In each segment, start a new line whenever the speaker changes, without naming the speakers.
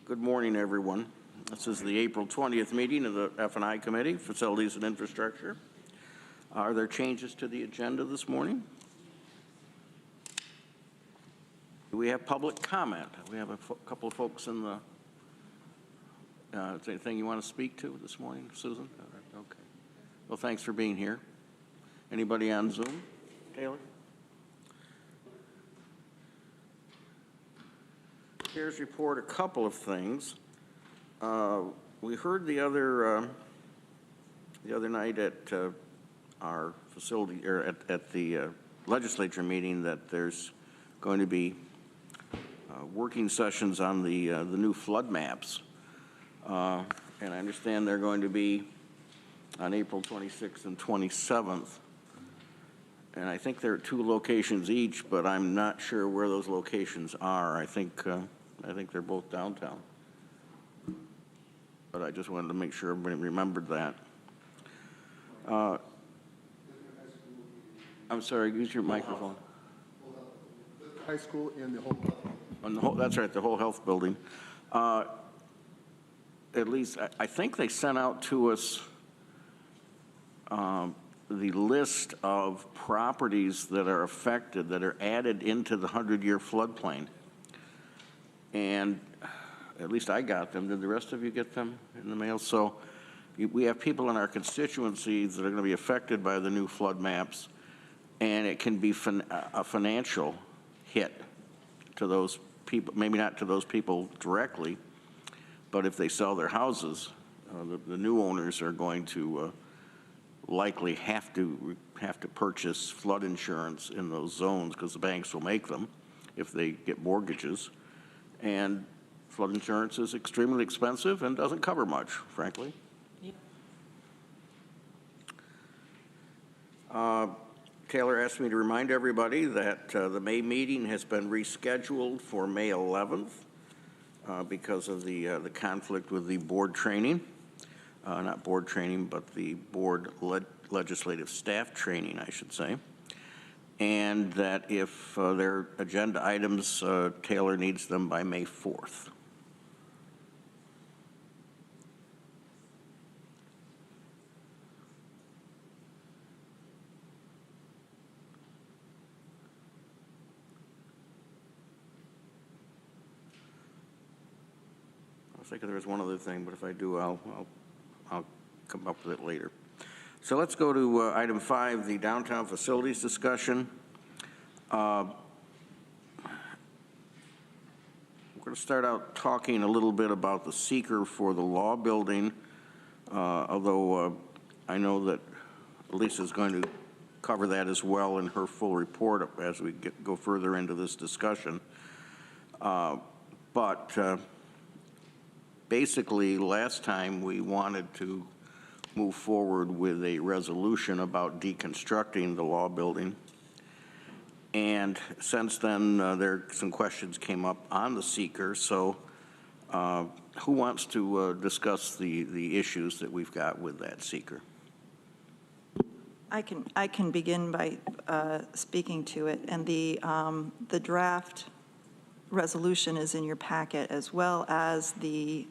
Good morning, everyone. This is the April 20th meeting of the F&I Committee, Facilities and Infrastructure. Are there changes to the agenda this morning? Do we have public comment? We have a couple of folks in the, is there anything you want to speak to this morning, Susan? Okay. Well, thanks for being here. Anybody on Zoom? Taylor? Chair's report, a couple of things. We heard the other night at our facility, or at the legislature meeting, that there's going to be working sessions on the new flood maps, and I understand they're going to be on April 26th and 27th. And I think there are 2 locations each, but I'm not sure where those locations are. I think they're both downtown. But I just wanted to make sure everybody remembered that. I'm sorry, use your microphone.
High school and the whole.
On the whole, that's right, the whole health building. At least, I think they sent out to us the list of properties that are affected, that are added into the 100-year floodplain. And at least I got them. Did the rest of you get them in the mail? So we have people in our constituencies that are going to be affected by the new flood maps, and it can be a financial hit to those people, maybe not to those people directly, but if they sell their houses, the new owners are going to likely have to purchase flood insurance in those zones, because the banks will make them if they get mortgages. And flood insurance is extremely expensive and doesn't cover much, frankly. Yep. Taylor asked me to remind everybody that the May meeting has been rescheduled for May 11th because of the conflict with the board training. Not board training, but the board legislative staff training, I should say. And that if they're agenda items, Taylor needs them by May 4th. I was thinking there was one other thing, but if I do, I'll come up with it later. So let's go to item 5, the downtown facilities discussion. We're going to start out talking a little bit about the seeker for the law building, although I know that Lisa's going to cover that as well in her full report as we go further into this discussion. But basically, last time we wanted to move forward with a resolution about deconstructing the law building. And since then, some questions came up on the seeker. So who wants to discuss the issues that we've got with that seeker?
I can begin by speaking to it. And the draft resolution is in your packet, as well as the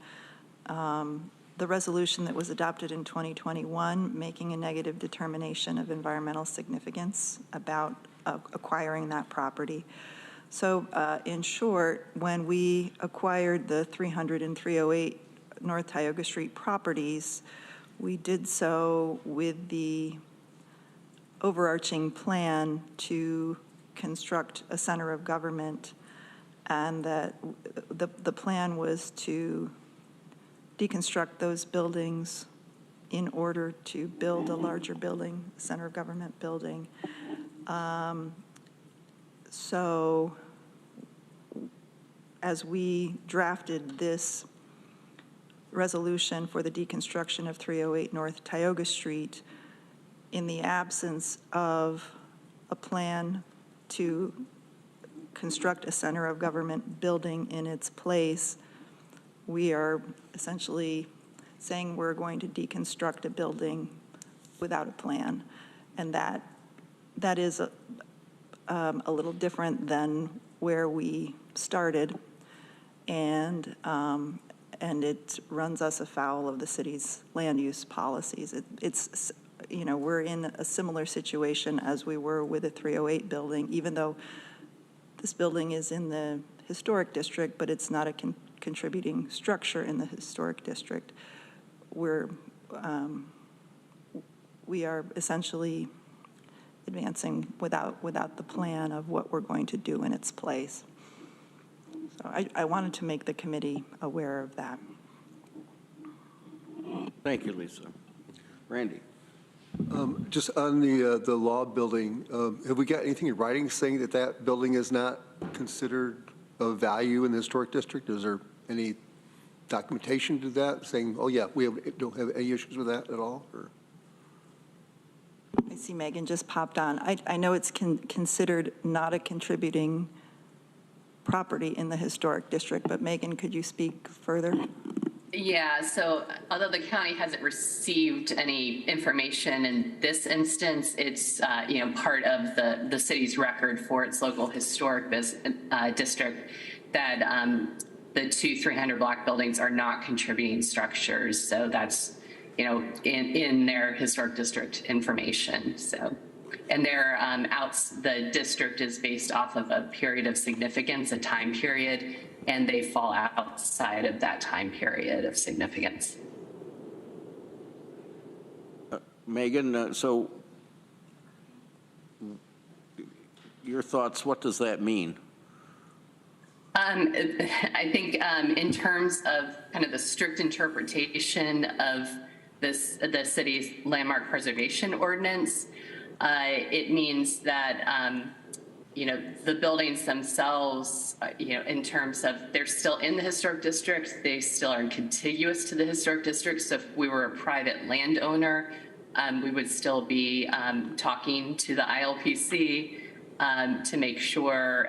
resolution that was adopted in 2021, making a negative determination of environmental significance about acquiring that property. So in short, when we acquired the 300 and 308 North Tioga Street properties, we did so with the overarching plan to construct a center of government, and that the plan was to deconstruct those buildings in order to build a larger building, center of government building. So as we drafted this resolution for the deconstruction of 308 North Tioga Street, in the absence of a plan to construct a center of government building in its place, we are essentially saying we're going to deconstruct a building without a plan. And that is a little different than where we started. and it runs us afoul of the city's land use policies. It's, you know, we're in a similar situation as we were with the 308 building, even though this building is in the historic district, but it's not a contributing structure in the historic district. We are essentially advancing without the plan of what we're going to do in its place. So I wanted to make the committee aware of that.
Thank you, Lisa. Randy?
Just on the law building, have we got anything in writing saying that that building is not considered of value in the historic district? Is there any documentation to that saying, oh yeah, don't have any issues with that at all? Or?
I see Megan just popped on. I know it's considered not a contributing property in the historic district, but Megan, could you speak further?
Yeah, so although the county hasn't received any information in this instance, it's part of the city's record for its local historic district that the 2 300-block buildings are not contributing structures. So that's in their historic district information. So, and the district is based off of a period of significance, a time period, and they fall outside of that time period of significance.
Megan, so your thoughts, what does that mean?
I think in terms of kind of the strict interpretation of the city's landmark preservation ordinance, it means that the buildings themselves, in terms of they're still in the historic district, they still are contiguous to the historic district. So if we were a private landowner, we would still be talking to the ILPC to make sure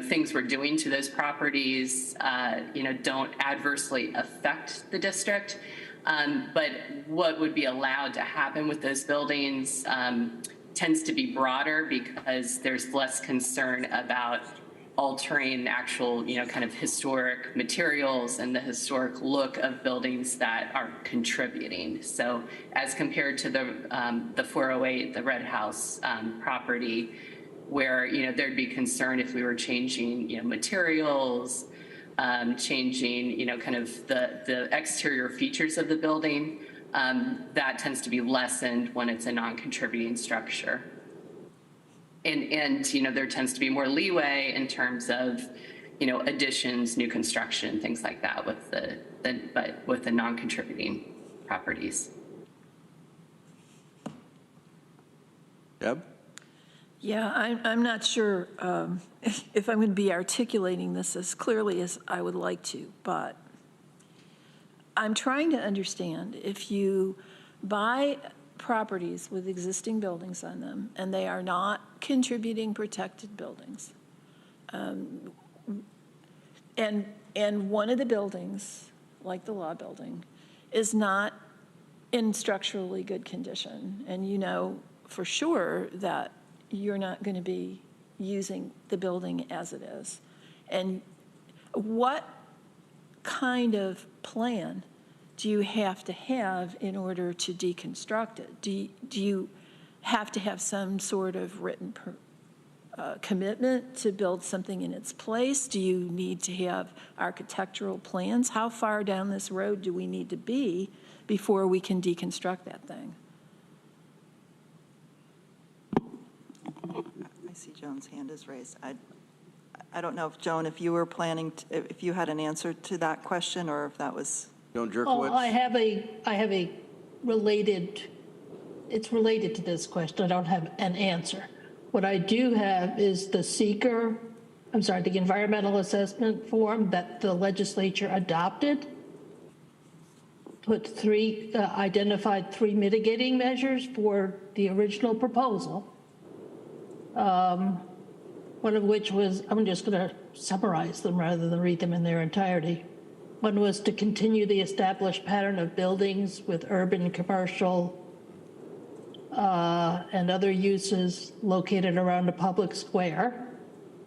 things we're doing to those properties don't adversely affect the district. But what would be allowed to happen with those buildings tends to be broader because there's less concern about altering actual, kind of historic materials and the historic look of buildings that are contributing. So as compared to the 408, the Red House property, where, there'd be concern if we were changing, materials, changing, kind of the exterior features of the building, that tends to be lessened when it's a non-contributing structure. And there tends to be more leeway in terms of, additions, new construction, things like that with the non-contributing properties.
Deb?
Yeah, I'm not sure if I'm going to be articulating this as clearly as I would like to, but I'm trying to understand if you buy properties with existing buildings on them and they are not contributing protected buildings, and one of the buildings, like the law building, is not in structurally good condition, and for sure that you're not going to be using the building as it is. And what kind of plan do you have to have in order to deconstruct it? Do you have to have some sort of written commitment to build something in its place? Do you need to have architectural plans? How far down this road do we need to be before we can deconstruct that thing?
I see Joan's hand is raised. I don't know if, Joan, if you were planning, if you had an answer to that question, or if that was...
Joan Jerkowitz?
Oh, I have a related, it's related to this question. I don't have an answer. What I do have is the environmental assessment form that the legislature adopted, identified 3 mitigating measures for the original proposal. One of which was, I'm just going to summarize them rather than read them in their entirety. One was to continue the established pattern of buildings with urban, commercial, and other uses located around a public square.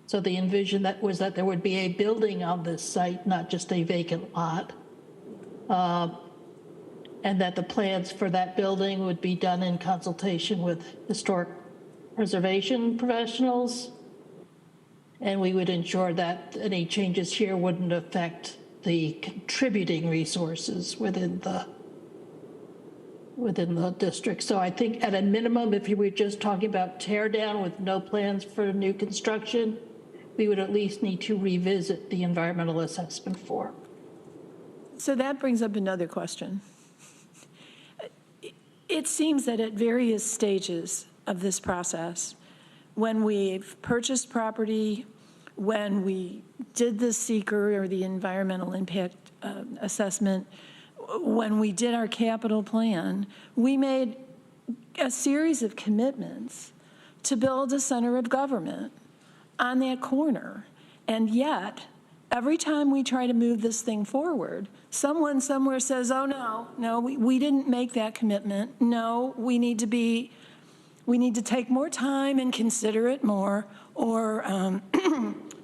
So the envision that was that there would be a building on this site, not just a vacant lot. And that the plans for that building would be done in consultation with historic preservation professionals. And we would ensure that any changes here wouldn't affect the contributing resources within the district. So I think at a minimum, if you were just talking about tear down with no plans for new construction, we would at least need to revisit the environmental assessment form.
So that brings up another question. It seems that at various stages of this process, when we've purchased property, when we did the seeker or the environmental impact assessment, when we did our capital plan, we made a series of commitments to build a center of government on that corner. And yet, every time we try to move this thing forward, someone somewhere says, oh, no, we didn't make that commitment. No, we need to take more time and consider it more. Or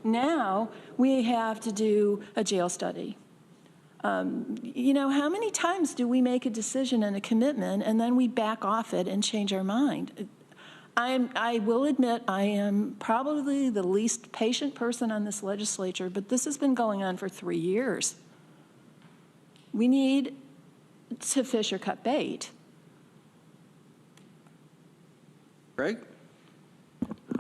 now we have to do a jail study. How many times do we make a decision and a commitment and then we back off it and change our mind? I will admit I am probably the least patient person on this legislature, but this has been going on for 3 years. We need to fish or cut bait.
Greg?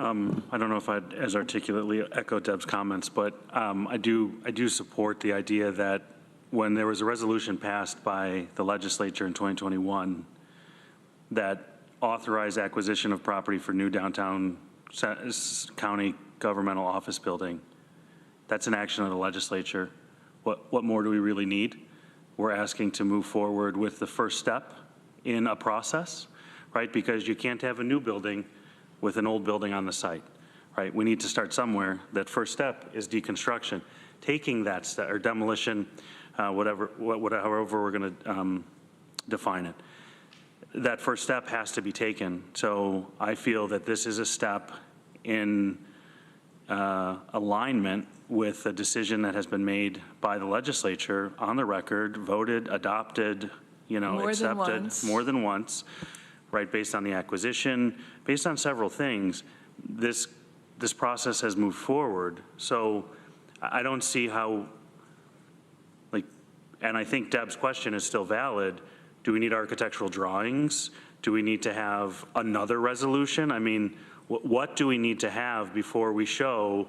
I don't know if I'd as articulately echo Deb's comments, but I do support the idea that when there was a resolution passed by the legislature in 2021 that authorized acquisition of property for new downtown county governmental office building, that's an action of the legislature. What more do we really need? We're asking to move forward with the first step in a process, right? Because you can't have a new building with an old building on the site, right? We need to start somewhere. That first step is deconstruction. Taking that step, or demolition, however we're going to define it. That first step has to be taken. So I feel that this is a step in alignment with a decision that has been made by the legislature on the record, voted, adopted, accepted more than once, right, based on the acquisition, based on several things. This process has moved forward. So I don't see how, and I think Deb's question is still valid. Do we need architectural drawings? Do we need to have another resolution? I mean, what do we need to have before we show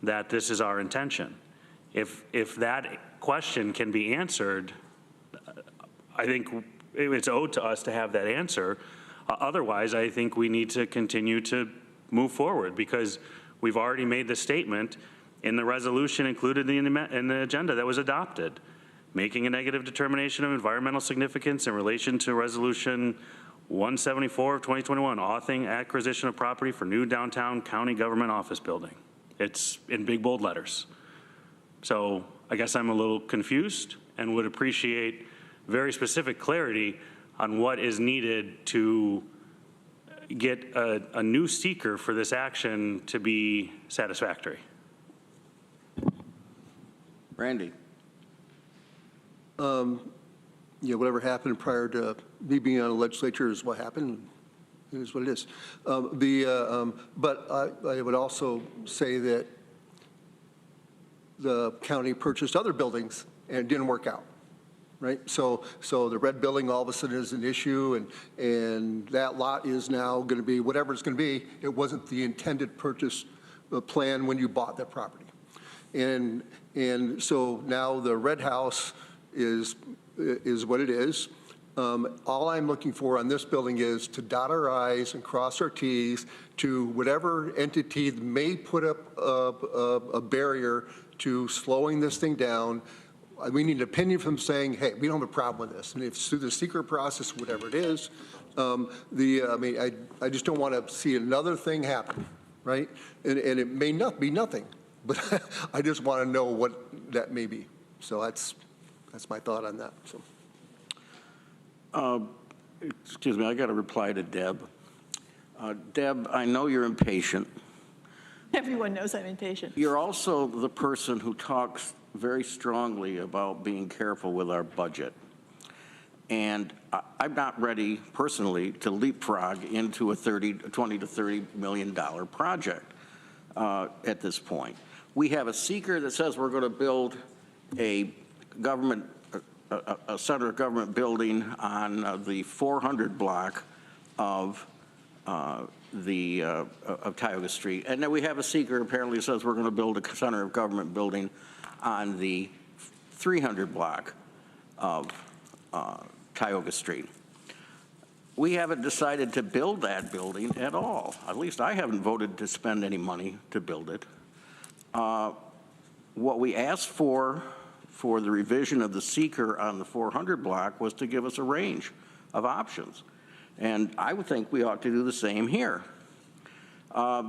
that this is our intention? If that question can be answered, I think it's owed to us to have that answer. Otherwise, I think we need to continue to move forward because we've already made the statement in the resolution included in the agenda that was adopted, making a negative determination of environmental significance in relation to Resolution 174 of 2021, authoring acquisition of property for new downtown county government office building. It's in big bold letters. So I guess I'm a little confused and would appreciate very specific clarity on what is needed to get a new seeker for this action to be satisfactory.
Randy?
Whatever happened prior to me being on the legislature is what happened. It is what it is. But I would also say that the county purchased other buildings and it didn't work out, right? So the red building all of a sudden is an issue, and that lot is now going to be whatever it's going to be. It wasn't the intended purchase plan when you bought that property, and so now the red house is what it is. All I'm looking for on this building is to dot our I's and cross our T's to whatever entity may put up a barrier to slowing this thing down. We need an opinion from saying, hey, we don't have a problem with this. And if it's through the secret process, whatever it is, I just don't want to see another thing happen, right? And it may not be nothing, but I just want to know what that may be. So that's my thought on that. So.
Excuse me, I got to reply to Deb. Deb, I know you're impatient,
Everyone knows I'm impatient.
You're also the person who talks very strongly about being careful with our budget. And I'm not ready personally to leapfrog into a $20 to $30 million project at this point. We have a seeker that says we're going to build a center of government building on the 400 block of Tioga Street. And then we have a seeker apparently that says we're going to build a center of government building on the 300 block of Tioga Street. We haven't decided to build that building at all. At least I haven't voted to spend any money to build it. What we asked for the revision of the seeker on the 400 block was to give us a range of options. And I would think we ought to do the same here.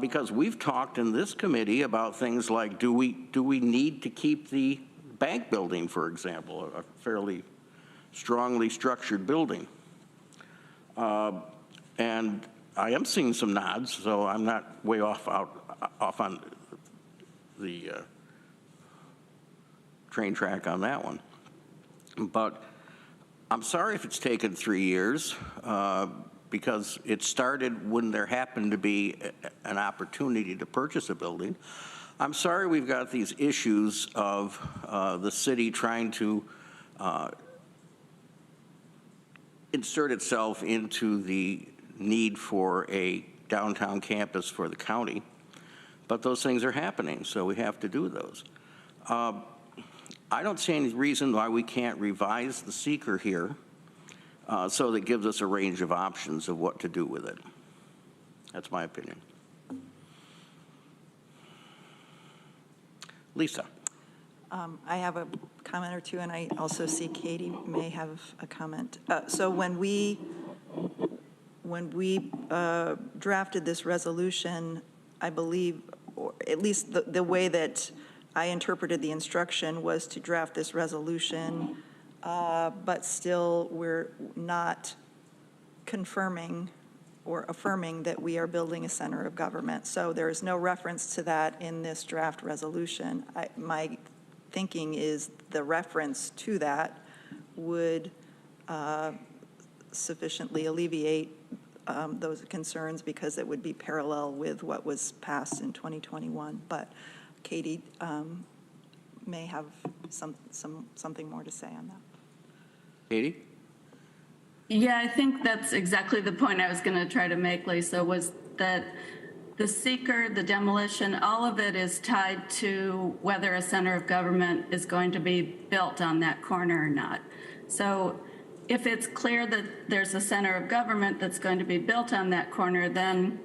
Because we've talked in this committee about things like, do we need to keep the bank building, for example, a fairly strongly structured building? And I am seeing some nods, so I'm not way off on the train track on that one. But I'm sorry if it's taken 3 years, because it started when there happened to be an opportunity to purchase a building. I'm sorry we've got these issues of the city trying to insert itself into the need for a downtown campus for the county. But those things are happening, so we have to do those. I don't see any reason why we can't revise the seeker here so that gives us a range of options of what to do with it. That's my opinion. Lisa.
I have a comment or two, and I also see Katie may have a comment. So when we drafted this resolution, I believe, or at least the way that I interpreted the instruction was to draft this resolution, but still we're not confirming or affirming that we are building a center of government. So there is no reference to that in this draft resolution. My thinking is the reference to that would sufficiently alleviate those concerns, because it would be parallel with what was passed in 2021. But Katie may have something more to say on that.
Katie?
Yeah, I think that's exactly the point I was going to try to make, Lisa, was that the seeker, the demolition, all of it is tied to whether a center of government is going to be built on that corner or not. So if it's clear that there's a center of government that's going to be built on that corner, then,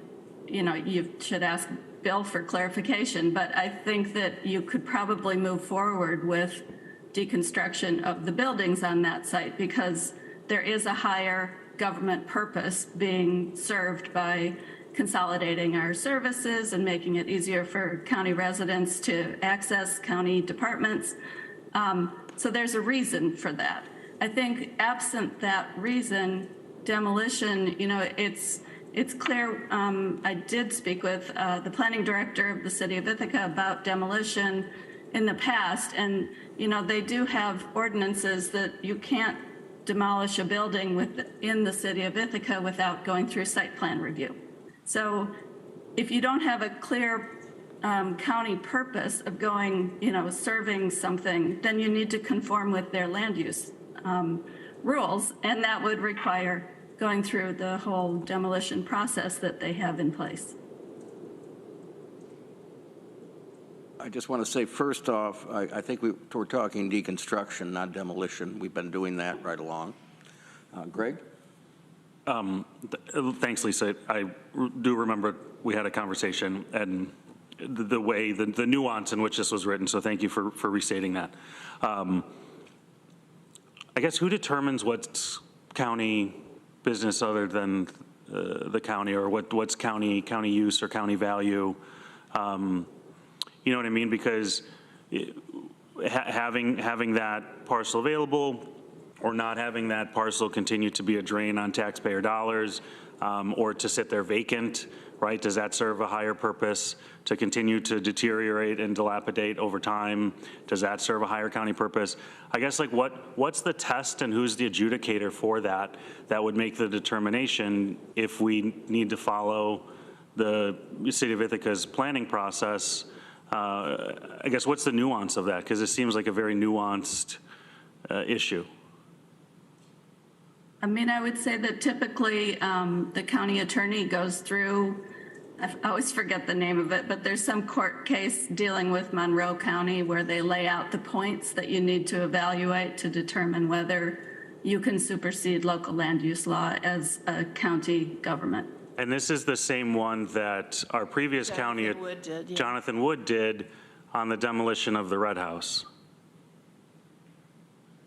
you know, you should ask Bill for clarification. But I think that you could probably move forward with deconstruction of the buildings on that site, because there is a higher government purpose being served by consolidating our services and making it easier for county residents to access county departments. So there's a reason for that. I think absent that reason, demolition, you know, it's clear. I did speak with the planning director of the city of Ithaca about demolition in the past, and, you know, they do have ordinances that you can't demolish a building within the city of Ithaca without going through site plan review. So if you don't have a clear county purpose of going, you know, serving something, then you need to conform with their land use rules, and that would require going through the whole demolition process that they have in place.
I just want to say, first off, I think we're talking deconstruction, not demolition. We've been doing that right along. Greg?
Thanks, Lisa. I do remember we had a conversation and the way, the nuance in which this was written, so thank you for restating that. I guess who determines what's county business other than the county, or what's county use or county value? You know what I mean? Because having that parcel available or not having that parcel continue to be a drain on taxpayer dollars, or to sit there vacant right? Does that serve a higher purpose to continue to deteriorate and dilapidate over time? Does that serve a higher county purpose? I guess, like, what's the test and who's the adjudicator for that would make the determination if we need to follow the City of Ithaca's planning process? I guess, what's the nuance of that? Because it seems like a very nuanced issue.
I mean, I would say that typically the county attorney goes through, I always forget the name of it, but there's some court case dealing with Monroe County where they lay out the points that you need to evaluate to determine whether you can supersede local land use law as a county government.
And this is the same one that our previous county,
Wood did, yeah.
Jonathan Wood did on the demolition of the Red House.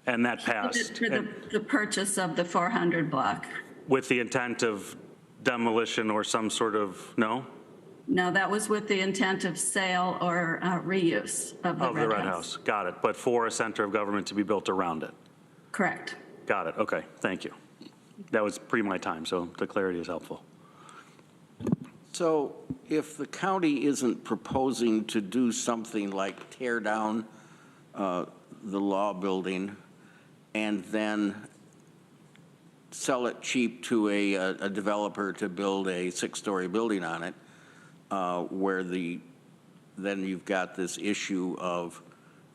And that passed.
For the purchase of the 400 block.
With the intent of demolition or some sort of, no?
No, that was with the intent of sale or reuse of the Red House.
Got it. But for a center of government to be built around it.
Correct.
Got it. Okay. Thank you. That was pre my time, so the clarity is helpful.
So if the county isn't proposing to do something like tear down the law building and then sell it cheap to a developer to build a 6-story building on it, where then you've got this issue of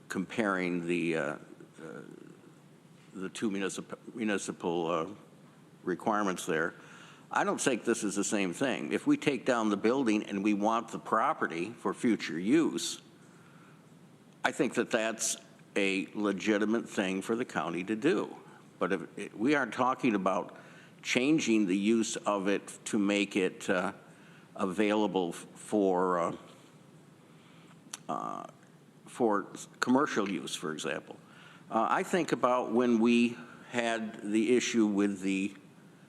comparing the two municipal requirements there. I don't think this is the same thing. If we take down the building and we want the property for future use, I think that that's a legitimate thing for the county to do. But if we aren't talking about changing the use of it to make it available for commercial use, for example. I think about when we had the issue with the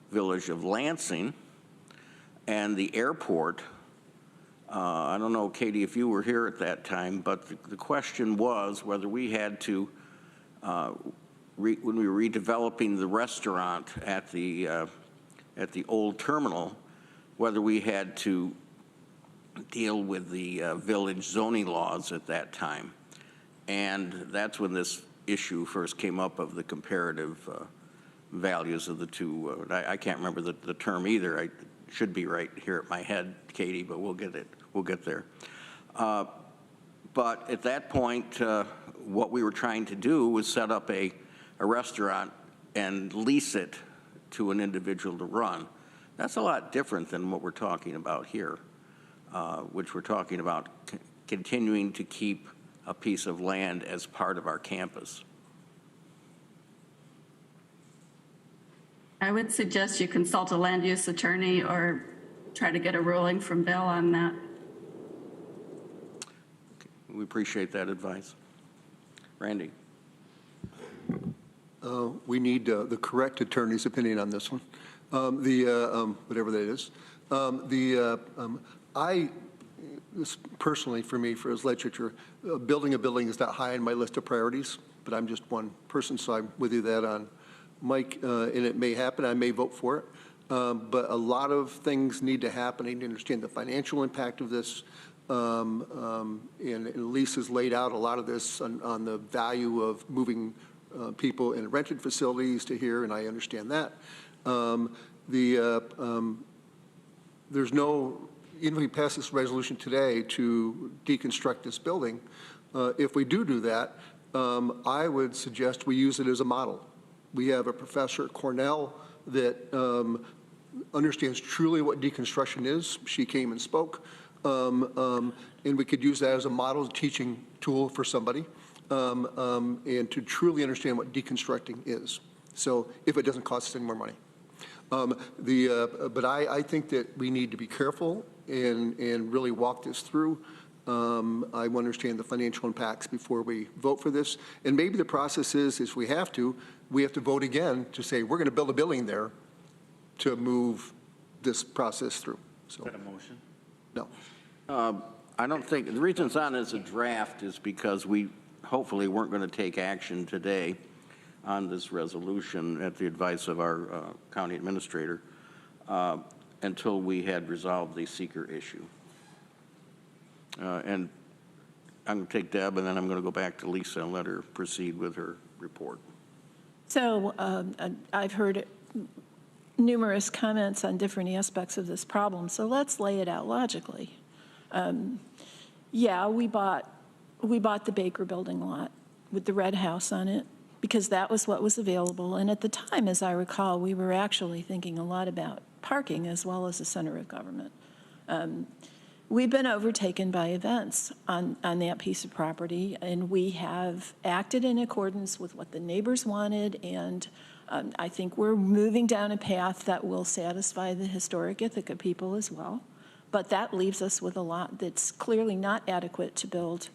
village of Lansing and the airport. I don't know, Katie, if you were here at that time, but the question was whether we had to, when we were redeveloping the restaurant at the old terminal, whether we had to deal with the village zoning laws at that time. And that's when this issue first came up of the comparative values of the two. I can't remember the term either. I should be right here at my head, Katie, but we'll get there. But at that point, what we were trying to do was set up a restaurant and lease it to an individual to run. That's a lot different than what we're talking about here, which we're talking about continuing to keep a piece of land as part of our campus.
I would suggest you consult a land use attorney or try to get a ruling from Bill on that.
We appreciate that advice. Randy?
We need the correct attorney's opinion on this one. Whatever that is. Personally, for me, for his legislature, building a building is not high on my list of priorities, but I'm just one person, so I'm with you that on. Mike, and it may happen, I may vote for it, but a lot of things need to happen. I need to understand the financial impact of this, and Lisa's laid out a lot of this on the value of moving people in rented facilities to here, and I understand that. There's no, even if we pass this resolution today to deconstruct this building, if we do that, I would suggest we use it as a model. We have a professor at Cornell that understands truly what deconstruction is. She came and spoke, and we could use that as a model teaching tool for somebody, and to truly understand what deconstructing is. So if it doesn't cost us any more money. But I think that we need to be careful and really walk this through. I want to understand the financial impacts before we vote for this. And maybe the process is if we have to vote again to say we're going to build a building there to move this process through. So,
Is that a motion?
No.
I don't think, the reason it's on as a draft is because we hopefully weren't going to take action today on this resolution at the advice of our county administrator. until we had resolved the seeker issue. And I'm going to take Deb, and then I'm going to go back to Lisa and let her proceed with her report.
So I've heard numerous comments on different aspects of this problem, so let's lay it out logically. Yeah, we bought the Baker Building lot with the red house on it because that was what was available. And at the time, as I recall, we were actually thinking a lot about parking as well as a center of government. We've been overtaken by events on that piece of property, and we have acted in accordance with what the neighbors wanted, and I think we're moving down a path that will satisfy the historic Ithaca people as well. But that leaves us with a lot that's clearly not adequate to build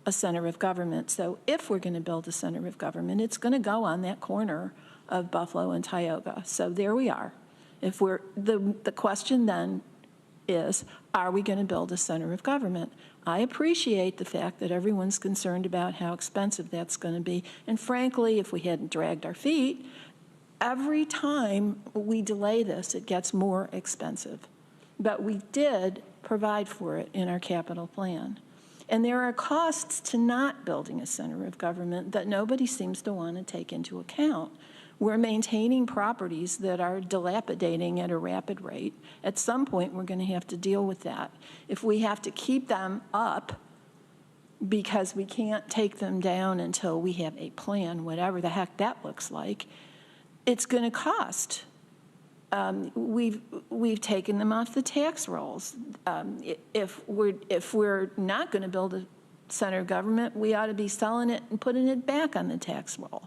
a center of government. So if we're going to build a center of government, it's going to go on that corner of Buffalo and Tioga. So there we are. If we're the question then is, are we going to build a center of government? I appreciate the fact that everyone's concerned about how expensive that's going to be. And frankly, if we hadn't dragged our feet, every time we delay this, it gets more expensive. But we did provide for it in our capital plan. And there are costs to not building a center of government that nobody seems to want to take into account. We're maintaining properties that are dilapidating at a rapid rate. At some point, we're going to have to deal with that. If we have to keep them up because we can't take them down until we have a plan, whatever the heck that looks like, it's going to cost. We've taken them off the tax rolls. If we're not going to build a center of government, we ought to be selling it and putting it back on the tax roll.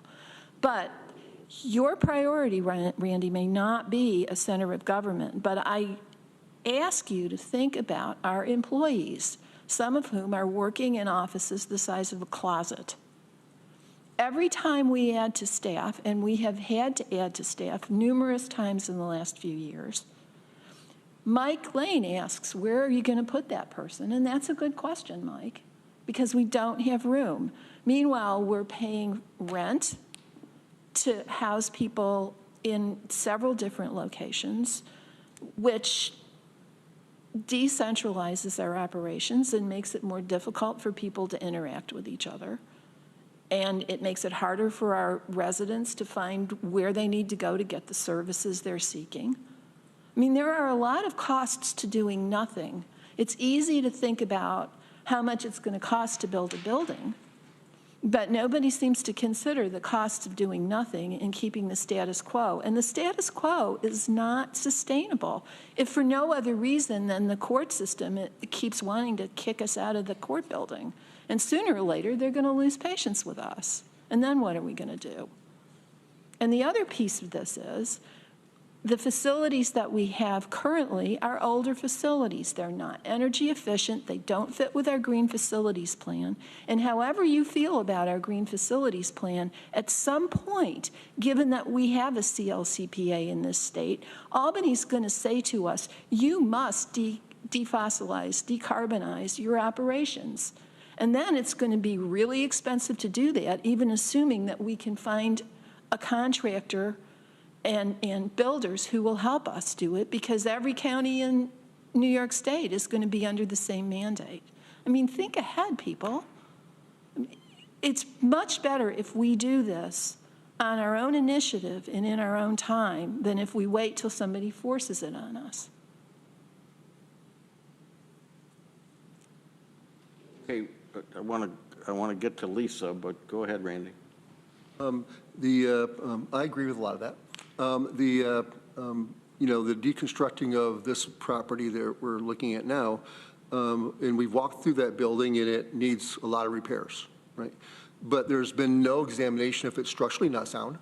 But your priority, Randy, may not be a center of government, but I ask you to think about our employees, some of whom are working in offices the size of a closet. Every time we add to staff, and we have had to add to staff numerous times in the last few years, Mike Lane asks, where are you going to put that person? And that's a good question, Mike, because we don't have room. Meanwhile, we're paying rent to house people in several different locations, which decentralizes our operations and makes it more difficult for people to interact with each other. And it makes it harder for our residents to find where they need to go to get the services they're seeking. I mean, there are a lot of costs to doing nothing. It's easy to think about how much it's going to cost to build a building, but nobody seems to consider the cost of doing nothing and keeping the status quo. And the status quo is not sustainable. If for no other reason than the court system, it keeps wanting to kick us out of the court building. And sooner or later, they're going to lose patience with us. And then what are we going to do? And the other piece of this is the facilities that we have currently are older facilities. They're not energy efficient. They don't fit with our green facilities plan. And however you feel about our green facilities plan, at some point, given that we have a CLCPA in this state, Albany's going to say to us, you must defossilize, decarbonize your operations. And then it's going to be really expensive to do that, even assuming that we can find a contractor and builders who will help us do it, because every county in New York State is going to be under the same mandate. I mean, think ahead, people. It's much better if we do this on our own initiative and in our own time than if we wait till somebody forces it on us.
Okay, I want to get to Lisa, but go ahead, Randy.
I agree with a lot of that. The deconstructing of this property that we're looking at now, and we've walked through that building and it needs a lot of repairs, right? But there's been no examination if it's structurally not sound.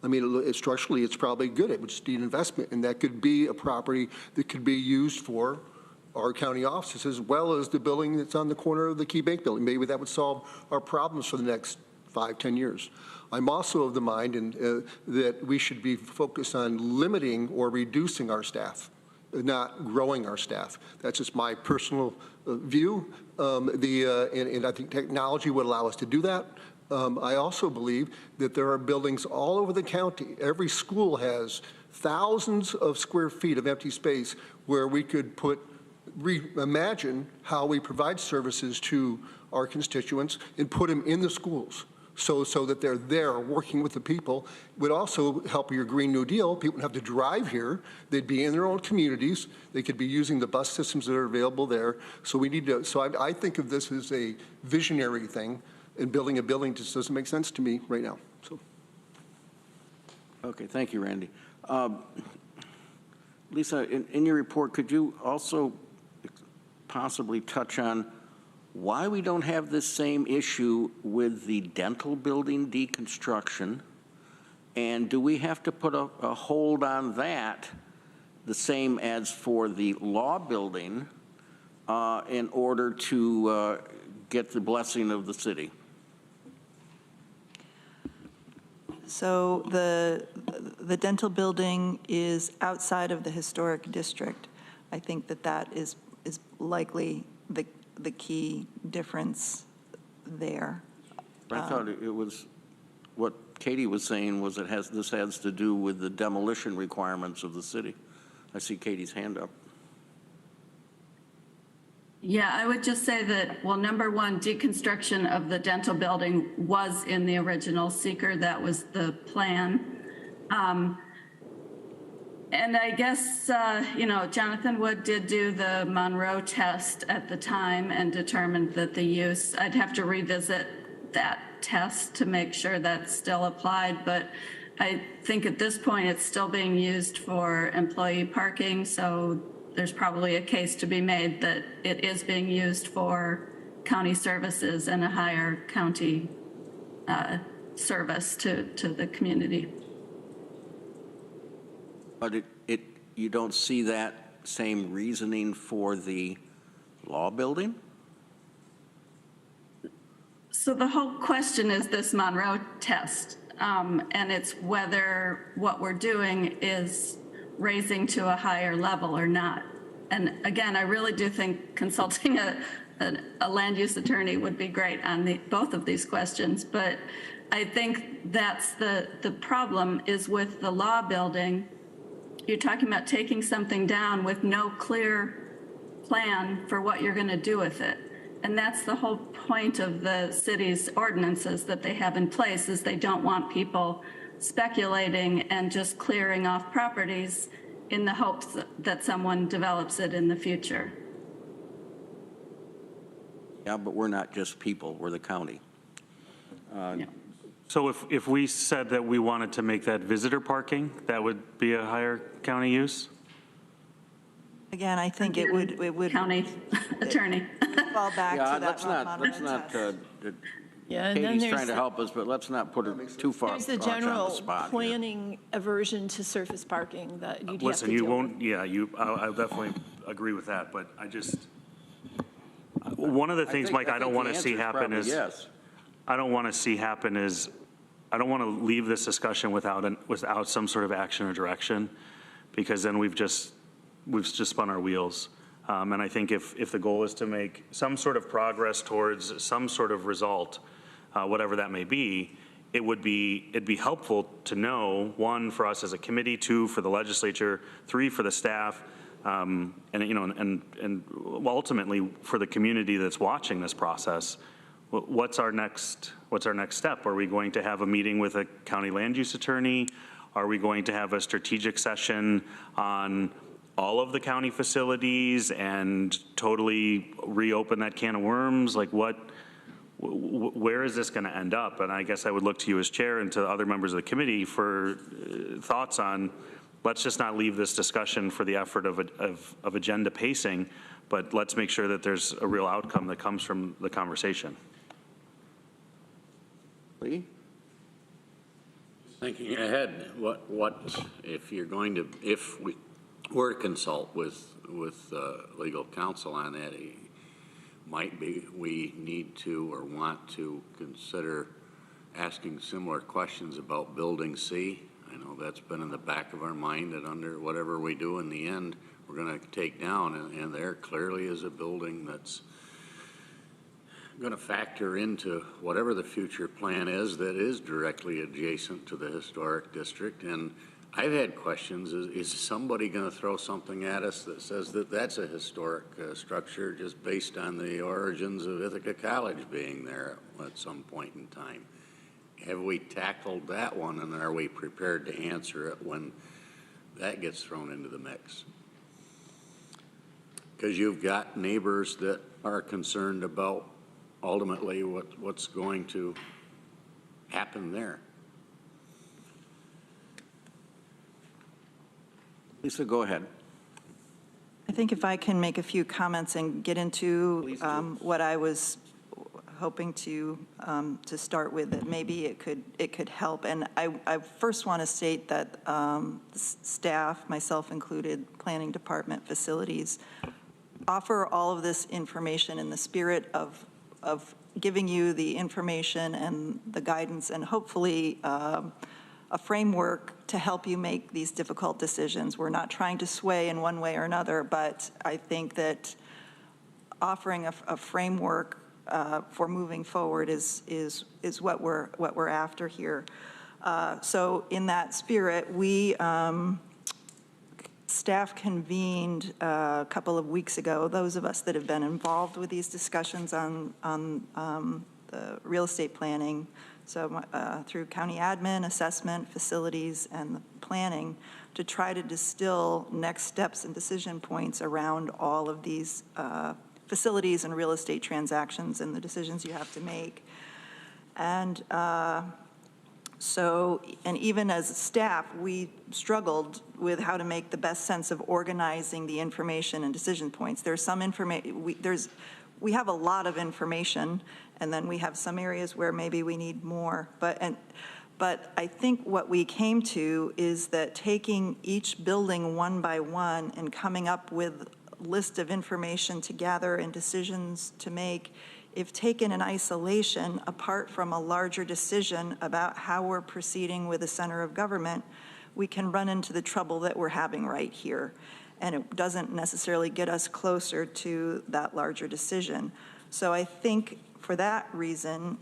I mean, structurally, it's probably good. It would just need investment, and that could be a property that could be used for our county offices, as well as the building that's on the corner of the Key Bank building. Maybe that would solve our problems for the next 5-10 years. I'm also of the mind that we should be focused on limiting or reducing our staff, not growing our staff. That's just my personal view. And I think technology would allow us to do that. I also believe that there are buildings all over the county. Every school has thousands of square feet of empty space where we could reimagine how we provide services to our constituents and put them in the schools. So that they're there working with the people. Would also help your Green New Deal. People would have to drive here. They'd be in their own communities. They could be using the bus systems that are available there. So we need to, so I think of this as a visionary thing, and building a building just doesn't make sense to me right now. So.
Okay, thank you, Randy. Lisa, in your report, could you also possibly touch on why we don't have this same issue with the dental building deconstruction? And do we have to put a hold on that, the same as for the law building, in order to get the blessing of the city?
So the dental building is outside of the historic district. I think that is likely the key difference there.
I thought it was, what Katie was saying was this has to do with the demolition requirements of the city. I see Katie's hand up.
Yeah, I would just say that, well, number one, deconstruction of the dental building was in the original seeker. That was the plan. And I guess, Jonathan Wood did do the Monroe test at the time and determined that the use, I'd have to revisit that test to make sure that's still applied. But I think at this point, it's still being used for employee parking. So there's probably a case to be made that it is being used for county services and a higher county service to the community.
But you don't see that same reasoning for the law building?
So the whole question is this Monroe test, and it's whether what we're doing is raising to a higher level or not. And again, I really do think consulting a land use attorney would be great on both of these questions, but I think that's the problem is with the law building. You're talking about taking something down with no clear plan for what you're going to do with it. And that's the whole point of the city's ordinances that they have in place, is they don't want people speculating and just clearing off properties in the hopes that someone develops it in the future.
Yeah, but we're not just people, we're the county.
Yeah.
So if we said that we wanted to make that visitor parking, that would be a higher county use?
Again, I think it would
County attorney.
fall back
Yeah,
to that
let's not,
test.
Yeah, and then
Katie's
there's
trying to help us, but let's not put her too far
there's the
much on the
general
spot here.
planning aversion to surface parking that you'd have to
Listen, you
deal with.
won't, yeah, I'll definitely agree with that, but one of the things, Mike, I don't want to see happen is,
Yes.
I don't want to see happen is, I don't want to leave this discussion without some sort of action or direction, because then we've just spun our wheels. And I think if the goal is to make some sort of progress towards some sort of result, whatever that may be, it'd be helpful to know, one, for us as a committee, two, for the legislature, three, for the staff, and ultimately for the community that's watching this process. What's our next step? Are we going to have a meeting with a county land use attorney? Are we going to have a strategic session on all of the county facilities and totally reopen that can of worms? Like where is this going to end up? And I guess I would look to you as chair and to other members of the committee for thoughts on, let's just not leave this discussion for the effort of agenda pacing, but let's make sure that there's a real outcome that comes from the conversation.
Lee?
Thinking ahead, what if we were to consult with legal counsel on that, we need to or want to consider asking similar questions about Building C. I know that's been in the back of our mind that under whatever we do in the end, we're going to take down, and there clearly is a building that's going to factor into whatever the future plan is that is directly adjacent to the historic district. And I've had questions, is somebody going to throw something at us that says that that's a historic structure just based on the origins of Ithaca College being there at some point in time? Have we tackled that one, and are we prepared to answer it when that gets thrown into the mix? Because you've got neighbors that are concerned about ultimately what's going to happen there.
Lisa, go ahead.
I think if I can make a few comments and get into
Please do.
what I was hoping to start with, that maybe it could help. And I first want to state that staff, myself included, planning department, facilities, offer all of this information in the spirit of giving you the information and the guidance and hopefully a framework to help you make these difficult decisions. We're not trying to sway in one way or another, but I think that offering a framework for moving forward is what we're after here. So in that spirit, staff convened a couple of weeks ago, those of us that have been involved with these discussions on the real estate planning, so through county admin, assessment, facilities, and planning, to try to distill next steps and decision points around all of these facilities and real estate transactions and the decisions you have to make. And and even as staff, we struggled with how to make the best sense of organizing the information and decision points. There's some information, we have a lot of information, and then we have some areas where maybe we need more. But I think what we came to is that taking each building one by one and coming up with a list of information to gather and decisions to make, if taken in isolation, apart from a larger decision about how we're proceeding with the center of government, we can run into the trouble that we're having right here. And it doesn't necessarily get us closer to that larger decision. So I think for that reason,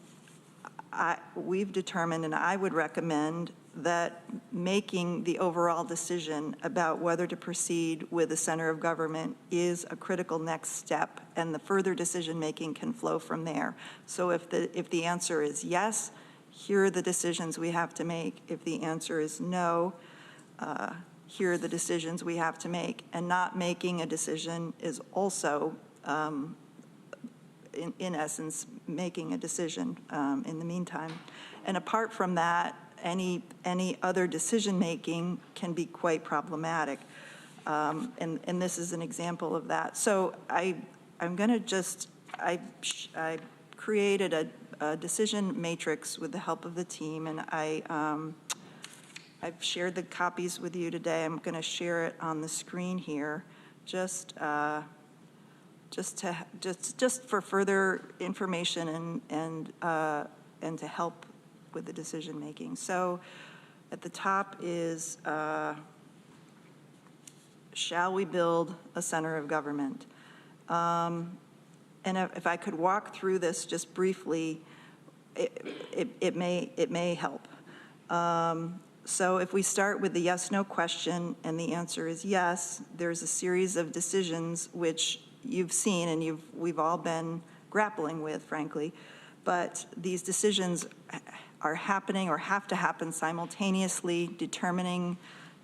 we've determined, and I would recommend, that making the overall decision about whether to proceed with the center of government is a critical next step, and the further decision-making can flow from there. So if the answer is yes, here are the decisions we have to make. If the answer is no, here are the decisions we have to make. And not making a decision is also, in essence, making a decision in the meantime. And apart from that, any other decision-making can be quite problematic. And this is an example of that. So I'm going to just, I created a decision matrix with the help of the team, and I've shared the copies with you today. I'm going to share it on the screen here, just for further information and to help with the decision making. So, at the top is, shall we build a center of government? And if I could walk through this just briefly, it may help. So if we start with the yes/no question and the answer is yes, there's a series of decisions which you've seen and we've all been grappling with, frankly. But these decisions are happening or have to happen simultaneously, determining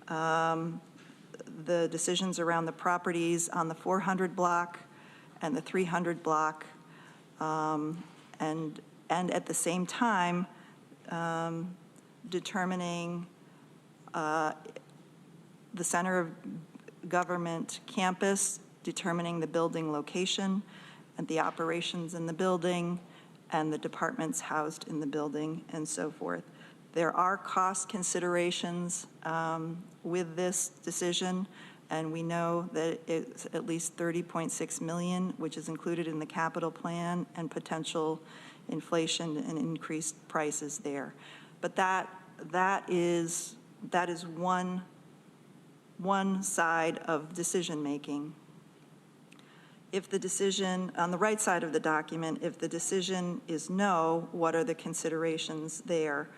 the decisions around the properties on the 400 block and the 300 block, and at the same time determining the center of government campus, determining the building location and the operations in the building and the departments housed in the building and so forth. There are cost considerations with this decision, and we know that it's at least $30.6 million, which is included in the capital plan, and potential inflation and increased prices there. But that is one side of decision making. If the decision, on the right side of the document, if the decision is no, what are the considerations there?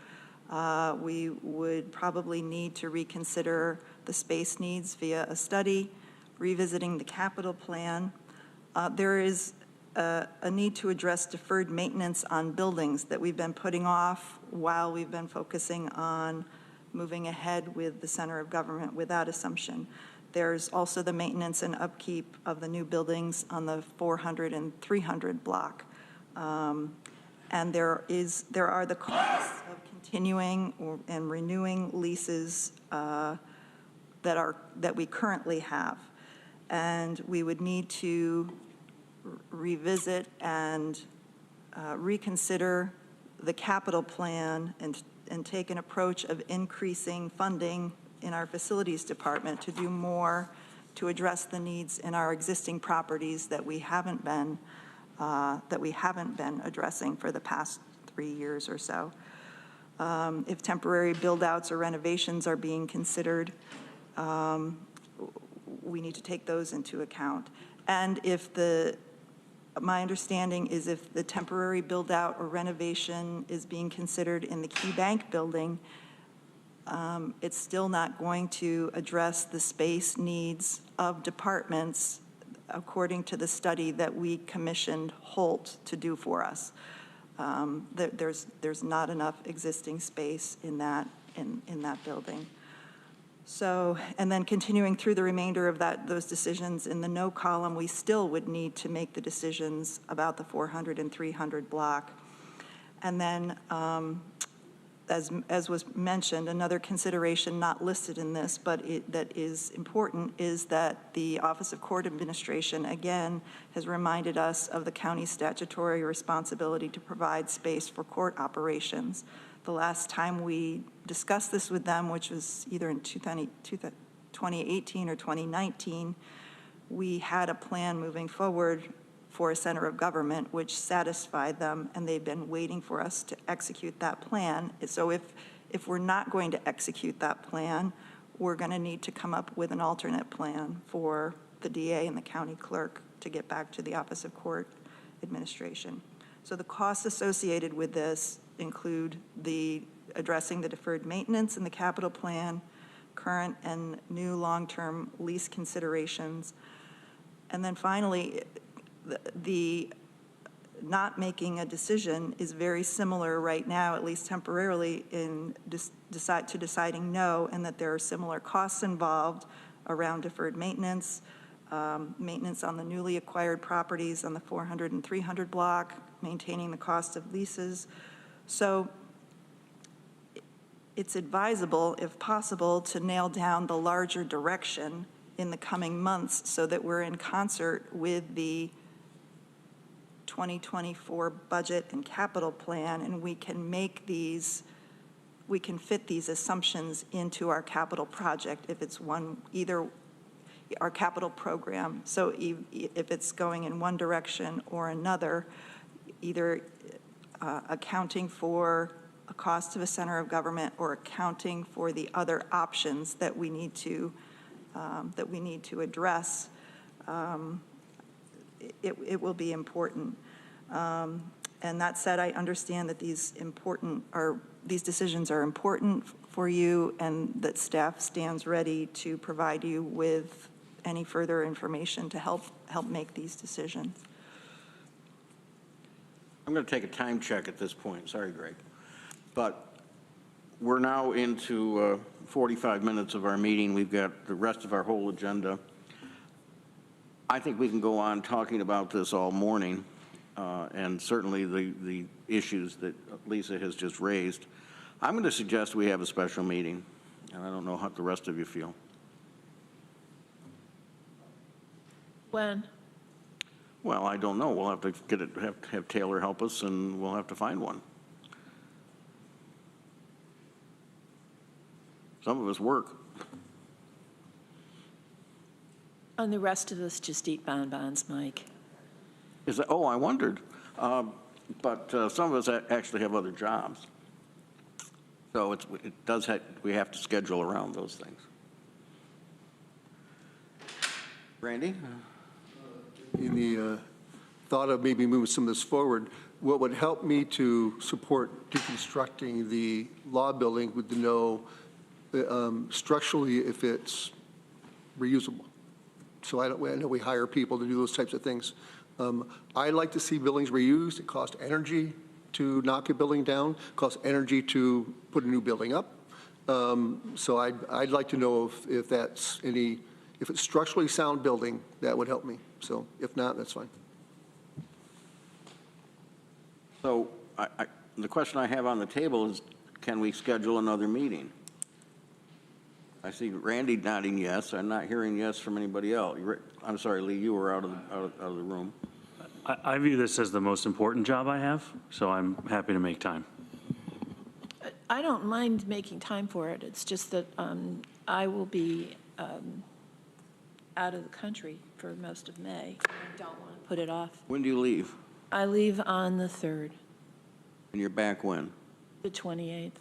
We would probably need to reconsider the space needs via a study, revisiting the capital plan. There is a need to address deferred maintenance on buildings that we've been putting off while we've been focusing on moving ahead with the center of government without assumption. There's also the maintenance and upkeep of the new buildings on the 400 and 300 block. And there are the costs of continuing and renewing leases that we currently have. And we would need to revisit and reconsider the capital plan and take an approach of increasing funding in our facilities department to do more to address the needs in our existing properties that we haven't been addressing for the past 3 years or so. If temporary build-outs or renovations are being considered, we need to take those into account. And my understanding is if the temporary build-out or renovation is being considered in the Key Bank building, it's still not going to address the space needs of departments according to the study that we commissioned Holt to do for us. There's not enough existing space in that building. So, and then continuing through the remainder of those decisions, in the no column, we still would need to make the decisions about the 400 and 300 block. And then, as was mentioned, another consideration not listed in this, but that is important, is that the Office of Court Administration, again, has reminded us of the county's statutory responsibility to provide space for court operations. The last time we discussed this with them, which was either in 2018 or 2019, we had a plan moving forward for a center of government which satisfied them, and they've been waiting for us to execute that plan. So if we're not going to execute that plan, we're going to need to come up with an alternate plan for the DA and the county clerk to get back to the Office of Court Administration. So the costs associated with this include addressing the deferred maintenance in the capital plan, current and new long-term lease considerations, and then finally, the not making a decision is very similar right now, at least temporarily, in deciding no, and that there are similar costs involved around deferred maintenance, maintenance on the newly acquired properties on the 400 and 300 block, maintaining the cost of leases. So it's advisable, if possible, to nail down the larger direction in the coming months so that we're in concert with the 2024 budget and capital plan, and we can fit these assumptions into our capital project if it's either our capital program. So if it's going in one direction or another, either accounting for a cost of a center of government or accounting for the other options that we need to address, it will be important. And that said, I understand that these decisions are important for you, and that staff stands ready to provide you with any further information to help make these decisions.
I'm going to take a time check at this point. Sorry, Greg. But we're now into 45 minutes of our meeting. We've got the rest of our whole agenda. I think we can go on talking about this all morning, and certainly the issues that Lisa has just raised. I'm going to suggest we have a special meeting, and I don't know how the rest of you feel.
When?
Well, I don't know. We'll have to have Taylor help us, and we'll have to find one. Some of us work.
And the rest of us just eat bonbons, Mike.
Oh, I wondered. But some of us actually have other jobs. So we have to schedule around those things. Randy?
In the thought of maybe moving some of this forward, what would help me to support deconstructing the law building would to know structurally if it's reusable. So I know we hire people to do those types of things. I like to see buildings reused. It costs energy to knock a building down, costs energy to put a new building up. So I'd like to know if that's if it's structurally sound building, that would help me. So if not, that's fine.
So the question I have on the table is, can we schedule another meeting? I see Randy nodding yes. I'm not hearing yes from anybody else. I'm sorry, Lee, you were out of the room.
I view this as the most important job I have, so I'm happy to make time.
I don't mind making time for it. It's just that I will be out of the country for most of May. I don't want to put it off.
When do you leave?
I leave on the 3rd,
And you're back when?
the 28th.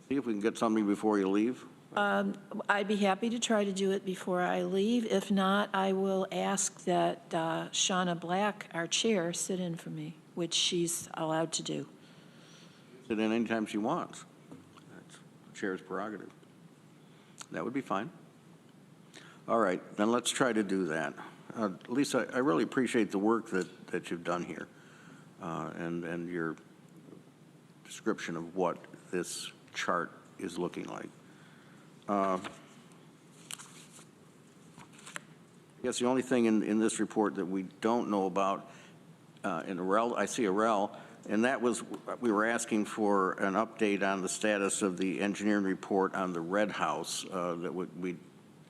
See if we can get something before you leave.
I'd be happy to try to do it before I leave. If not, I will ask that Shauna Black, our chair, sit in for me, which she's allowed to do.
Sit in anytime she wants. That's the chair's prerogative. That would be fine. All right, then let's try to do that. Lisa, I really appreciate the work that you've done here and your description of what this chart is looking like. I guess the only thing in this report that we don't know about in REL, I see a REL, and that was, we were asking for an update on the status of the engineering report on the red house that we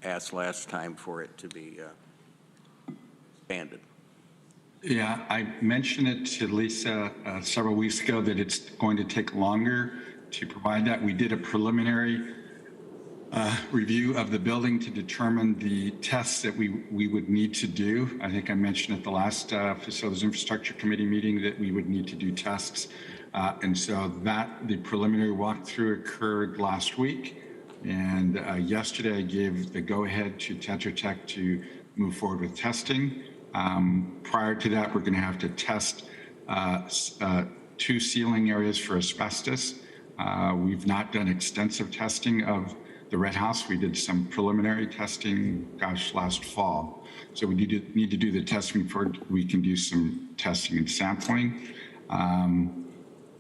asked last time for it to be expanded.
Yeah, I mentioned it to Lisa several weeks ago that it's going to take longer to provide that. We did a preliminary review of the building to determine the tests that we would need to do. I think I mentioned at the last Facilities Infrastructure Committee meeting that we would need to do tests. And so the preliminary walkthrough occurred last week. And yesterday I gave the go-ahead to Tetra Tech to move forward with testing. Prior to that, we're going to have to test 2 ceiling areas for asbestos. We've not done extensive testing of the red house. We did some preliminary testing, last fall. So we need to do the testing before we can do some testing and sampling.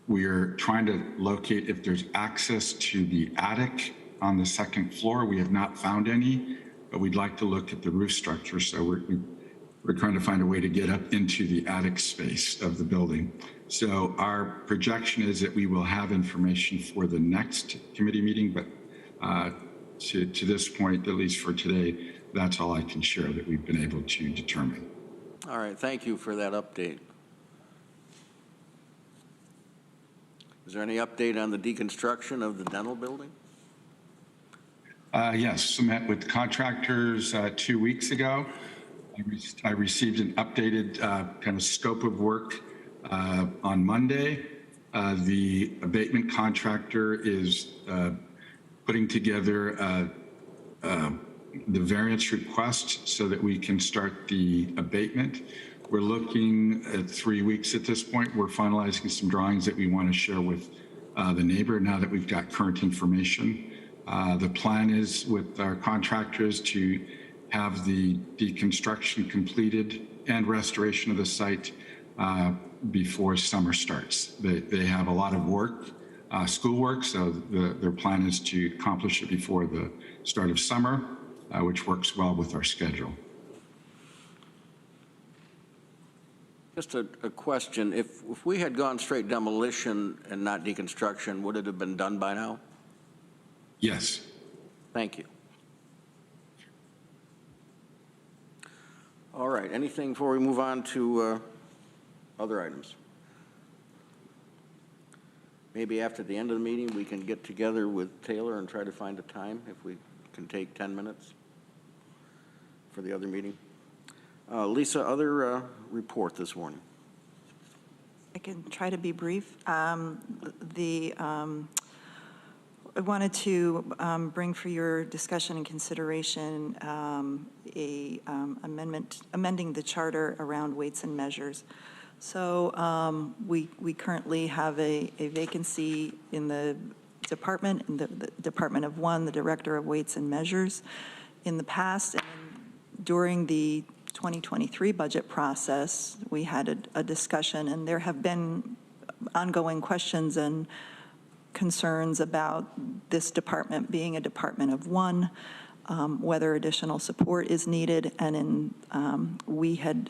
We're trying to locate if there's access to the attic on the 2nd floor. We have not found any, but we'd like to look at the roof structure. So we're trying to find a way to get up into the attic space of the building. So our projection is that we will have information for the next committee meeting, but to this point, at least for today, that's all I can share that we've been able to determine.
All right, thank you for that update. Is there any update on the deconstruction of the dental building?
Yes, I met with contractors 2 weeks ago. I received an updated kind of scope of work on Monday. The abatement contractor is putting together the variance request so that we can start the abatement. We're looking at 3 weeks at this point. We're finalizing some drawings that we want to share with the neighbor now that we've got current information. The plan is with our contractors to have the deconstruction completed and restoration of the site before summer starts. They have a lot of work, schoolwork, so their plan is to accomplish it before the start of summer, which works well with our schedule.
Just a question. If we had gone straight demolition and not deconstruction, would it have been done by now?
Yes.
Thank you. All right, anything before we move on to other items? Maybe after the end of the meeting, we can get together with Taylor and try to find a time, if we can take 10 minutes for the other meeting. Lisa, other report this morning?
I can try to be brief. I wanted to bring for your discussion and consideration amending the charter around weights and measures. So we currently have a vacancy in the department, in the Department of One, the Director of Weights and Measures. In the past, and during the 2023 budget process, we had a discussion, and there have been ongoing questions and concerns about this department being a Department of One, whether additional support is needed, and we had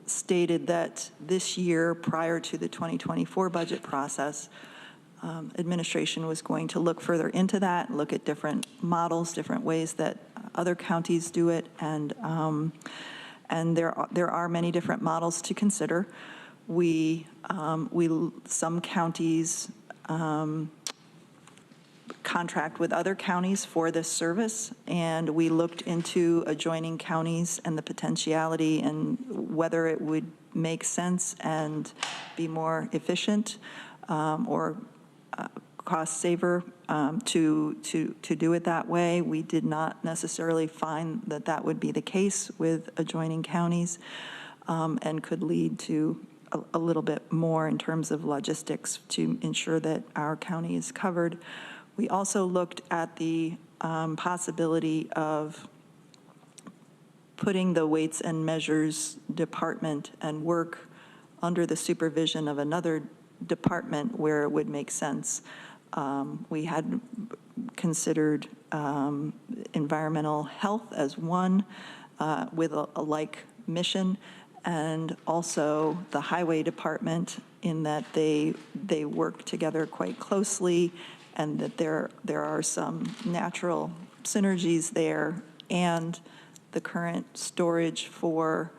stated that this year, prior to the 2024 budget process, administration was going to look further into that, look at different models, different ways that other counties do it, and there are many different models to consider. Some counties contract with other counties for this service, and we looked into adjoining counties and the potentiality and whether it would make sense and be more efficient or cost saver to do it that way. We did not necessarily find that that would be the case with adjoining counties, and could lead to a little bit more in terms of logistics to ensure that our county is covered. We also looked at the possibility of putting the Weights and Measures department and work under the supervision of another department where it would make sense. We had considered environmental health as one with a like mission, and also the highway department, in that they work together quite closely, and that there are some natural synergies there, and the current storage for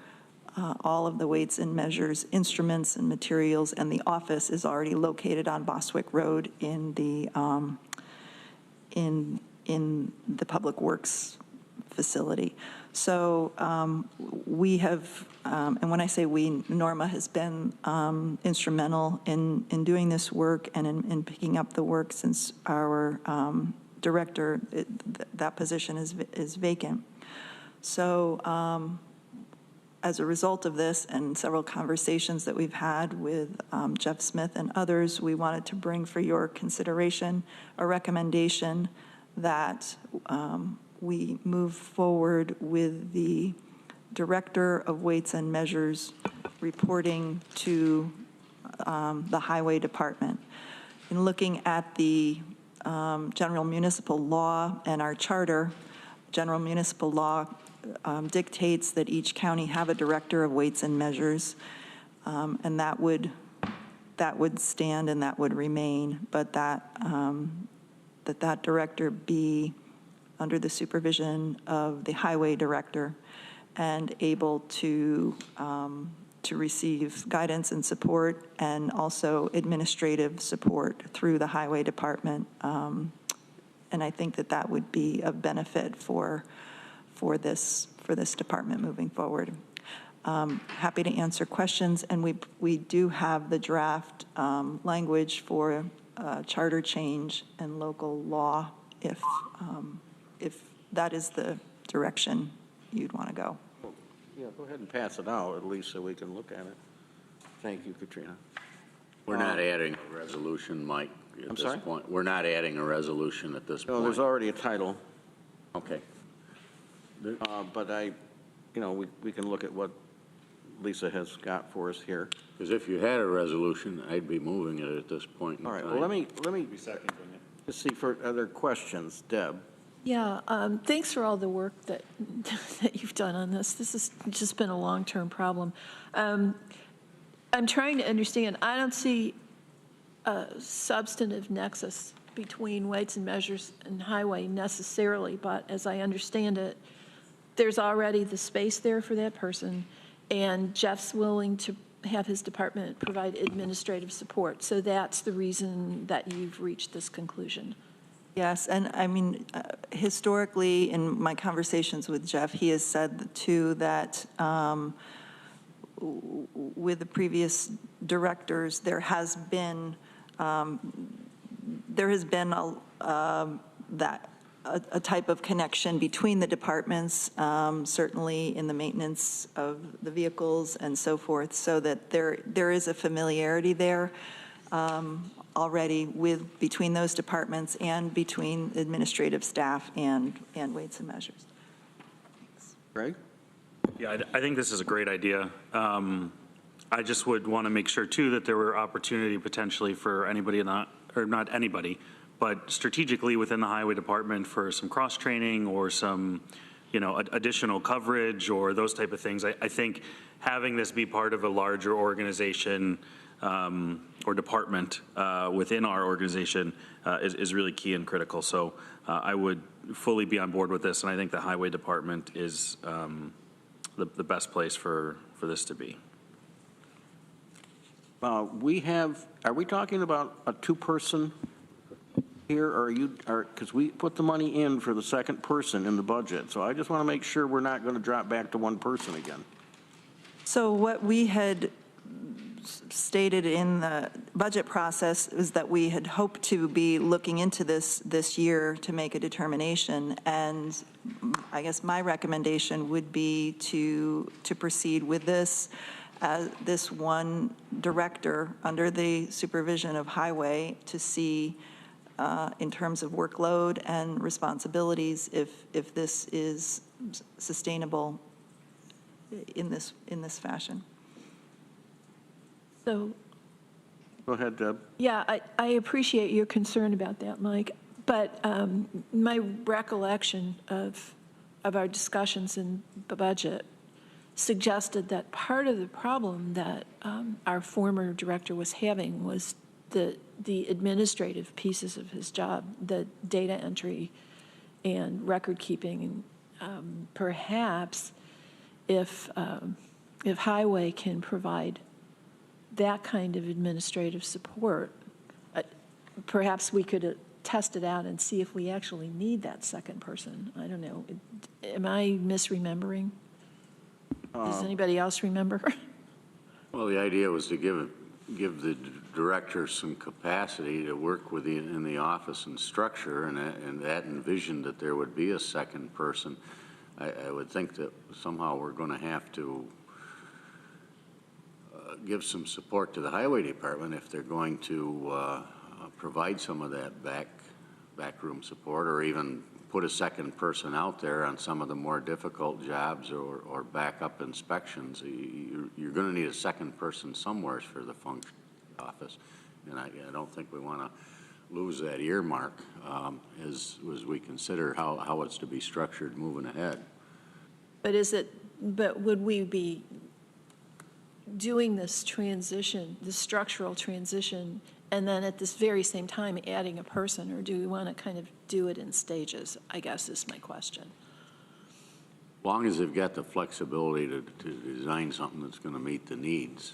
all of the Weights and Measures instruments and materials, and the office is already located on Boswick Road in the Public Works facility. So we have, and when I say we, Norma has been instrumental in doing this work and in picking up the work since our director, that position is vacant. So as a result of this and several conversations that we've had with Jeff Smith and others, we wanted to bring for your consideration a recommendation that we move forward with the Director of Weights and Measures reporting to the Highway Department. In looking at the General Municipal Law and our charter, General Municipal Law dictates that each county have a Director of Weights and Measures, and that would stand and that would remain, but that director be under the supervision of the highway director and able to receive guidance and support, and also administrative support through the highway department. And I think that would be of benefit for this department moving forward. Happy to answer questions, and we do have the draft language for charter change and local law if that is the direction you'd want to go.
Yeah, go ahead and pass it out, at least so we can look at it. Thank you, Katrina.
We're not adding a resolution, Mike, at this point. We're not adding a resolution at this point.
No, there's already a title.
Okay.
But we can look at what Lisa has got for us here.
Because if you had a resolution, I'd be moving it at this point in time.
All right, well, let me just see for other questions. Deb?
Yeah, thanks for all the work that you've done on this. This has just been a long-term problem. I'm trying to understand. I don't see a substantive nexus between Weights and Measures and highway necessarily, but as I understand it, there's already the space there for that person, and Jeff's willing to have his department provide administrative support. So that's the reason that you've reached this conclusion.
Yes, and I mean, historically, in my conversations with Jeff, he has said too that with the previous directors, there has been that a type of connection between the departments, certainly in the maintenance of the vehicles and so forth, so that there is a familiarity there already between those departments and between administrative staff and Weights and Measures.
Greg?
Yeah, I think this is a great idea. I just would want to make sure too that there were opportunity potentially for anybody or not anybody, but strategically within the highway department for some cross-training or some, additional coverage or those type of things. I think having this be part of a larger organization or department within our organization is really key and critical. So I would fully be on board with this, and I think the highway department is the best place for this to be.
Are we talking about a two-person here, or because we put the money in for the second person in the budget, so I just want to make sure we're not going to drop back to one person again.
So what we had stated in the budget process is that we had hoped to be looking into this year to make a determination, and I guess my recommendation would be to proceed with this one director under the supervision of highway to see in terms of workload and responsibilities if this is sustainable in this fashion.
So,
Go ahead, Deb.
yeah, I appreciate your concern about that, Mike, but my recollection of our discussions in the budget suggested that part of the problem that our former director was having was the administrative pieces of his job, the data entry and record keeping. Perhaps if highway can provide that kind of administrative support, perhaps we could test it out and see if we actually need that second person. I don't know. Am I misremembering? Does anybody else remember?
Well, the idea was to give the director some capacity to work in the office and structure, and that envisioned that there would be a second person. I would think that somehow we're going to have to give some support to the highway department if they're going to provide some of that backroom support, or even put a second person out there on some of the more difficult jobs or backup inspections. You're going to need a second person somewhere for the function office, and I don't think we want to lose that earmark as we consider how it's to be structured moving ahead.
But would we be doing this transition, the structural transition, and then at this very same time adding a person, or do we want to kind of do it in stages, I guess is my question.
As long as they've got the flexibility to design something that's going to meet the needs,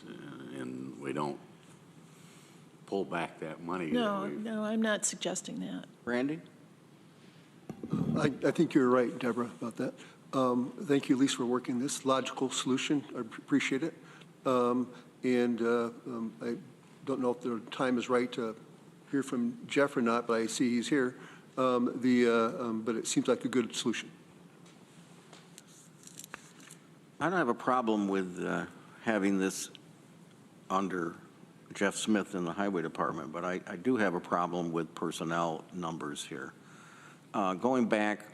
and we don't pull back that money.
No, I'm not suggesting that.
Randy?
I think you're right, Deborah, about that. Thank you, Lisa, for working this logical solution. I appreciate it. I don't know if the time is right to hear from Jeff or not, but I see he's here. But it seems like a good solution.
I don't have a problem with having this under Jeff Smith in the highway department, but I do have a problem with personnel numbers here. Going back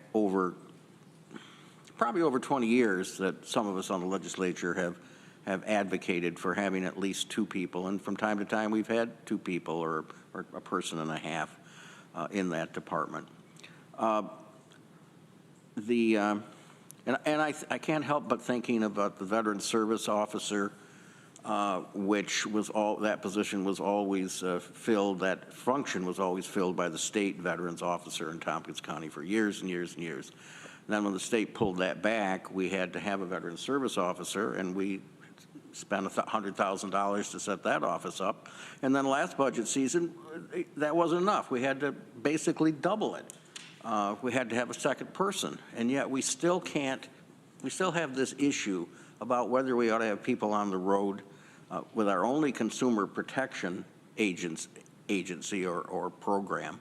probably over 20 years that some of us on the legislature have advocated for having at least two people, and from time to time we've had two people or a person and a half in that department. I can't help but thinking about the Veteran Service Officer, which was that position was always filled, that function was always filled by the state veterans officer in Tompkins County for years and years and years. And then when the state pulled that back, we had to have a Veteran Service Officer, and we spent $100,000 to set that office up. And then last budget season, that wasn't enough. We had to basically double it. We had to have a second person, and yet we still have this issue about whether we ought to have people on the road with our only consumer protection agency or program,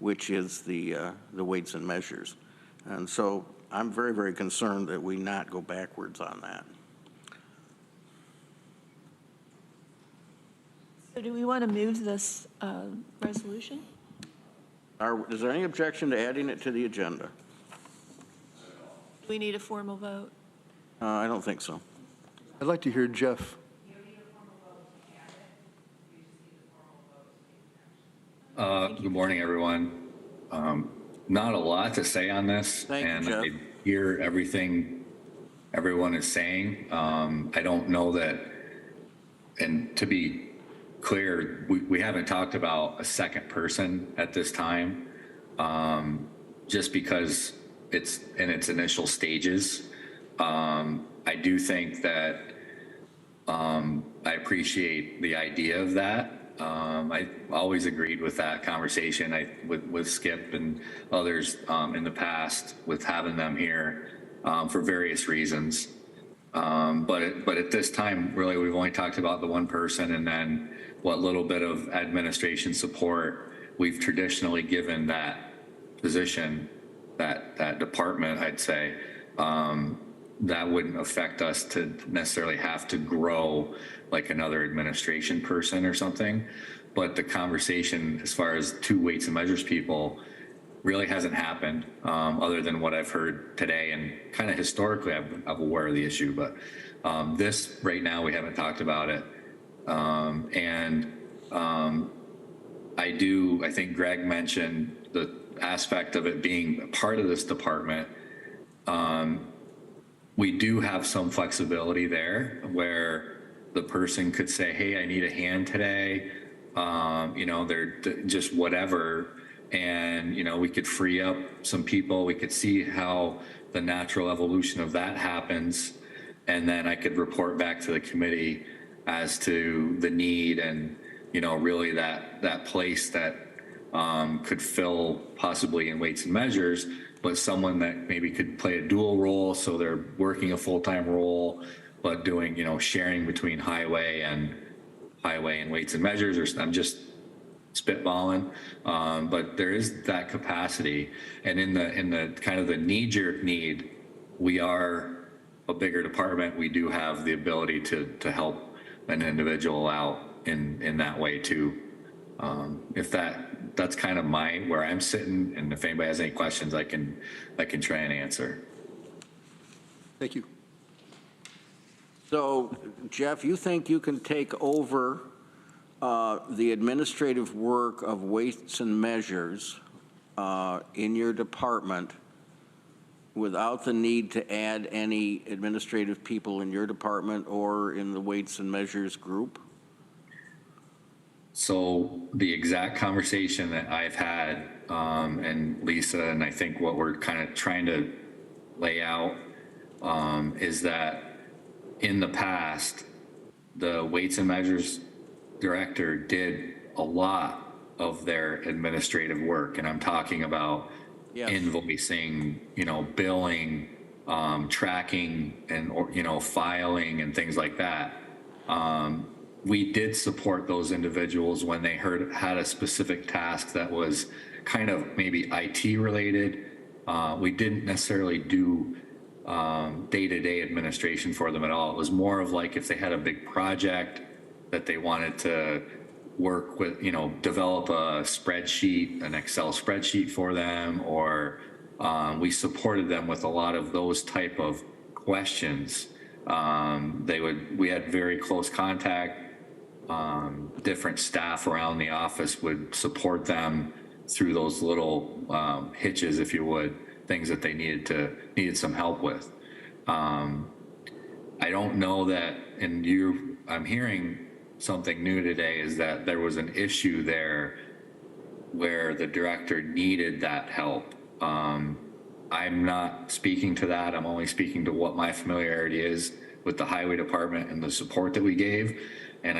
which is the weights and measures. And so I'm very, very concerned that we not go backwards on that.
So do we want to move this resolution?
Is there any objection to adding it to the agenda?
Do we need a formal vote?
I don't think so.
I'd like to hear Jeff.
Good morning, everyone. Not a lot to say on this.
Thank you,
and
Jeff.
I hear everything everyone is saying. I don't know that, and to be clear, we haven't talked about a second person at this time, just because it's in its initial stages. I do think that I appreciate the idea of that. I always agreed with that conversation with Skip and others in the past with having them here for various reasons. But at this time, really, we've only talked about the one person, and then what little bit of administration support we've traditionally given that position, that department, I'd say. That wouldn't affect us to necessarily have to grow like another administration person or something. But the conversation as far as two weights and measures people really hasn't happened, other than what I've heard today. And kind of historically, I'm aware of the issue, but this right now, we haven't talked about it. I think Greg mentioned the aspect of it being part of this department. We do have some flexibility there where the person could say, hey, I need a hand today. They're just whatever. And, we could free up some people. We could see how the natural evolution of that happens. And then I could report back to the committee as to the need and, really that place that could fill possibly in weights and measures, but someone that maybe could play a dual role. So they're working a full-time role, but doing, sharing between highway and weights and measures, or I'm just spitballing. But there is that capacity. And in the kind of the knee-jerk need, we are a bigger department. We do have the ability to help an individual out in that way too. If that's kind of where I'm sitting, and if anybody has any questions, I can try and answer.
Thank you.
So, Jeff, you think you can take over the administrative work of weights and measures in your department without the need to add any administrative people in your department or in the weights and measures group?
So the exact conversation that I've had, and Lisa, and I think what we're kind of trying to lay out is that in the past, the weights and measures director did a lot of their administrative work. And I'm talking about invoicing, billing, tracking, and, filing and things like that. We did support those individuals when they had a specific task that was kind of maybe IT related. We didn't necessarily do day-to-day administration for them at all. It was more of like if they had a big project that they wanted to work with, develop a spreadsheet, an Excel spreadsheet for them, or we supported them with a lot of those type of questions. We had very close contact. Different staff around the office would support them through those little hitches, if you would, things that they needed some help with. I don't know that, I'm hearing something new today, is that there was an issue there where the director needed that help. I'm not speaking to that. I'm only speaking to what my familiarity is with the highway department and the support that we gave. And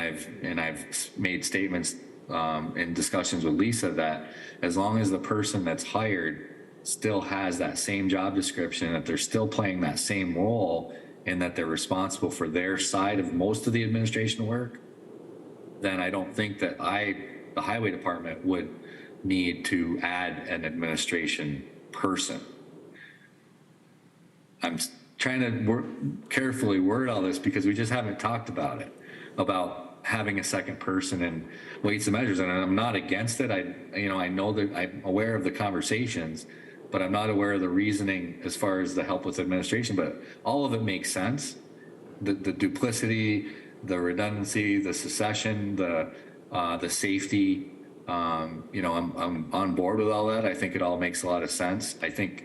I've made statements in discussions with Lisa that as long as the person that's hired still has that same job description, that they're still playing that same role, and that they're responsible for their side of most of the administration work, then I don't think that I the highway department would need to add an administration person. I'm trying to carefully word all this because we just haven't talked about it, about having a second person and weights and measures. And I'm not against it. I know that I'm aware of the conversations, but I'm not aware of the reasoning as far as the help with administration. But all of it makes sense. The duplicity, the redundancy, the succession, the safety. I'm on board with all that. I think it all makes a lot of sense. I think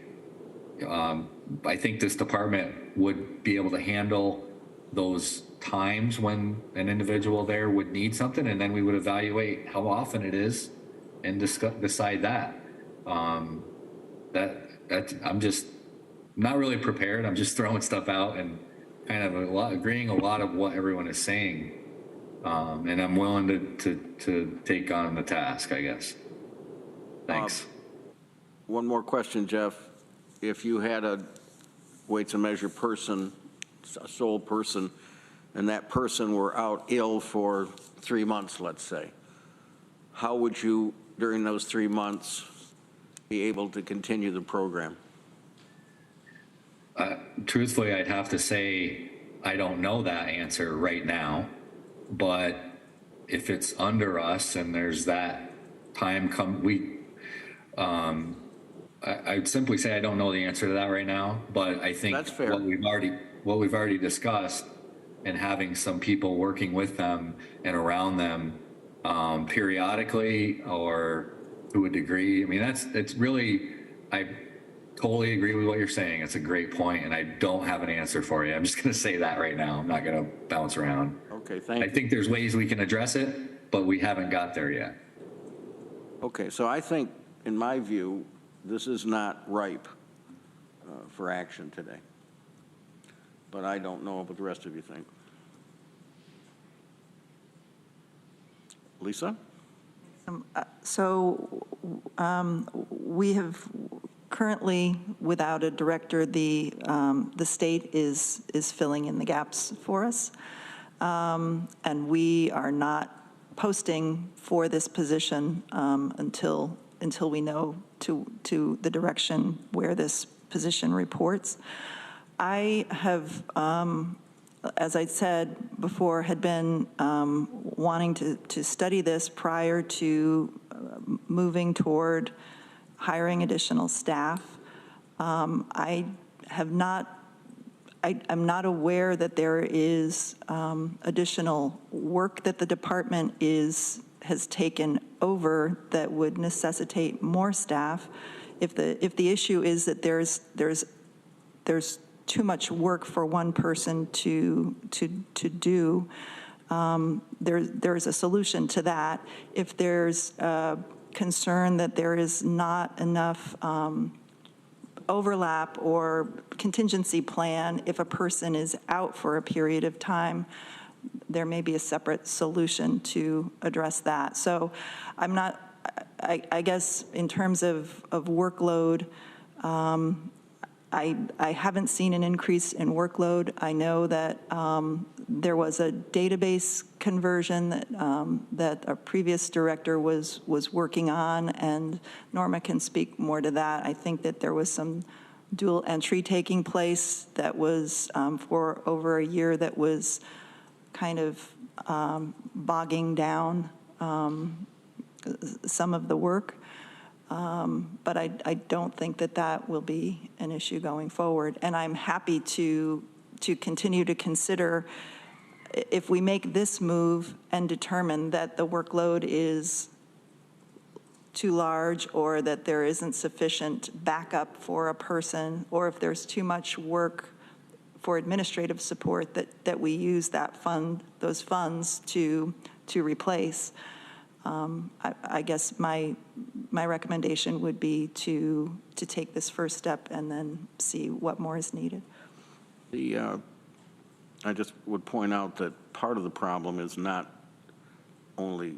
this department would be able to handle those times when an individual there would need something, and then we would evaluate how often it is and decide that. I'm just not really prepared. I'm just throwing stuff out and kind of agreeing a lot of what everyone is saying. And I'm willing to take on the task, I guess. Thanks.
One more question, Jeff. If you had a weights and measure person, a sole person, and that person were out ill for 3 months, let's say, how would you, during those 3 months, be able to continue the program?
Truthfully, I'd have to say I don't know that answer right now, but if it's under us and there's that time I'd simply say I don't know the answer to that right now, but I think
that's fair.
What we've already discussed and having some people working with them and around them periodically or to a degree. I mean, it's really, I totally agree with what you're saying. It's a great point, and I don't have an answer for you. I'm just going to say that right now. I'm not going to bounce around.
Okay, thank you.
I think there's ways we can address it, but we haven't got there yet.
Okay, so I think, in my view, this is not ripe for action today. But I don't know what the rest of you think. Lisa?
We have currently, without a director, the state is filling in the gaps for us. And we are not posting for this position until we know to the direction where this position reports. I have, as I said before, had been wanting to study this prior to moving toward hiring additional staff. I'm not aware that there is additional work that the department has taken over that would necessitate more staff. If the issue is that there's too much work for one person to do, there's a solution to that. If there's a concern that there is not enough overlap or contingency plan if a person is out for a period of time, there may be a separate solution to address that. So I guess in terms of workload, I haven't seen an increase in workload. I know that there was a database conversion that a previous director was working on, and Norma can speak more to that. I think that there was some dual entry taking place that was for over a year that was kind of bogging down some of the work. But I don't think that will be an issue going forward. And I'm happy to continue to consider if we make this move and determine that the workload is too large or that there isn't sufficient backup for a person, or if there's too much work for administrative support, that we use those funds to replace. I guess my recommendation would be to take this first step and then see what more is needed.
I just would point out that part of the problem is not only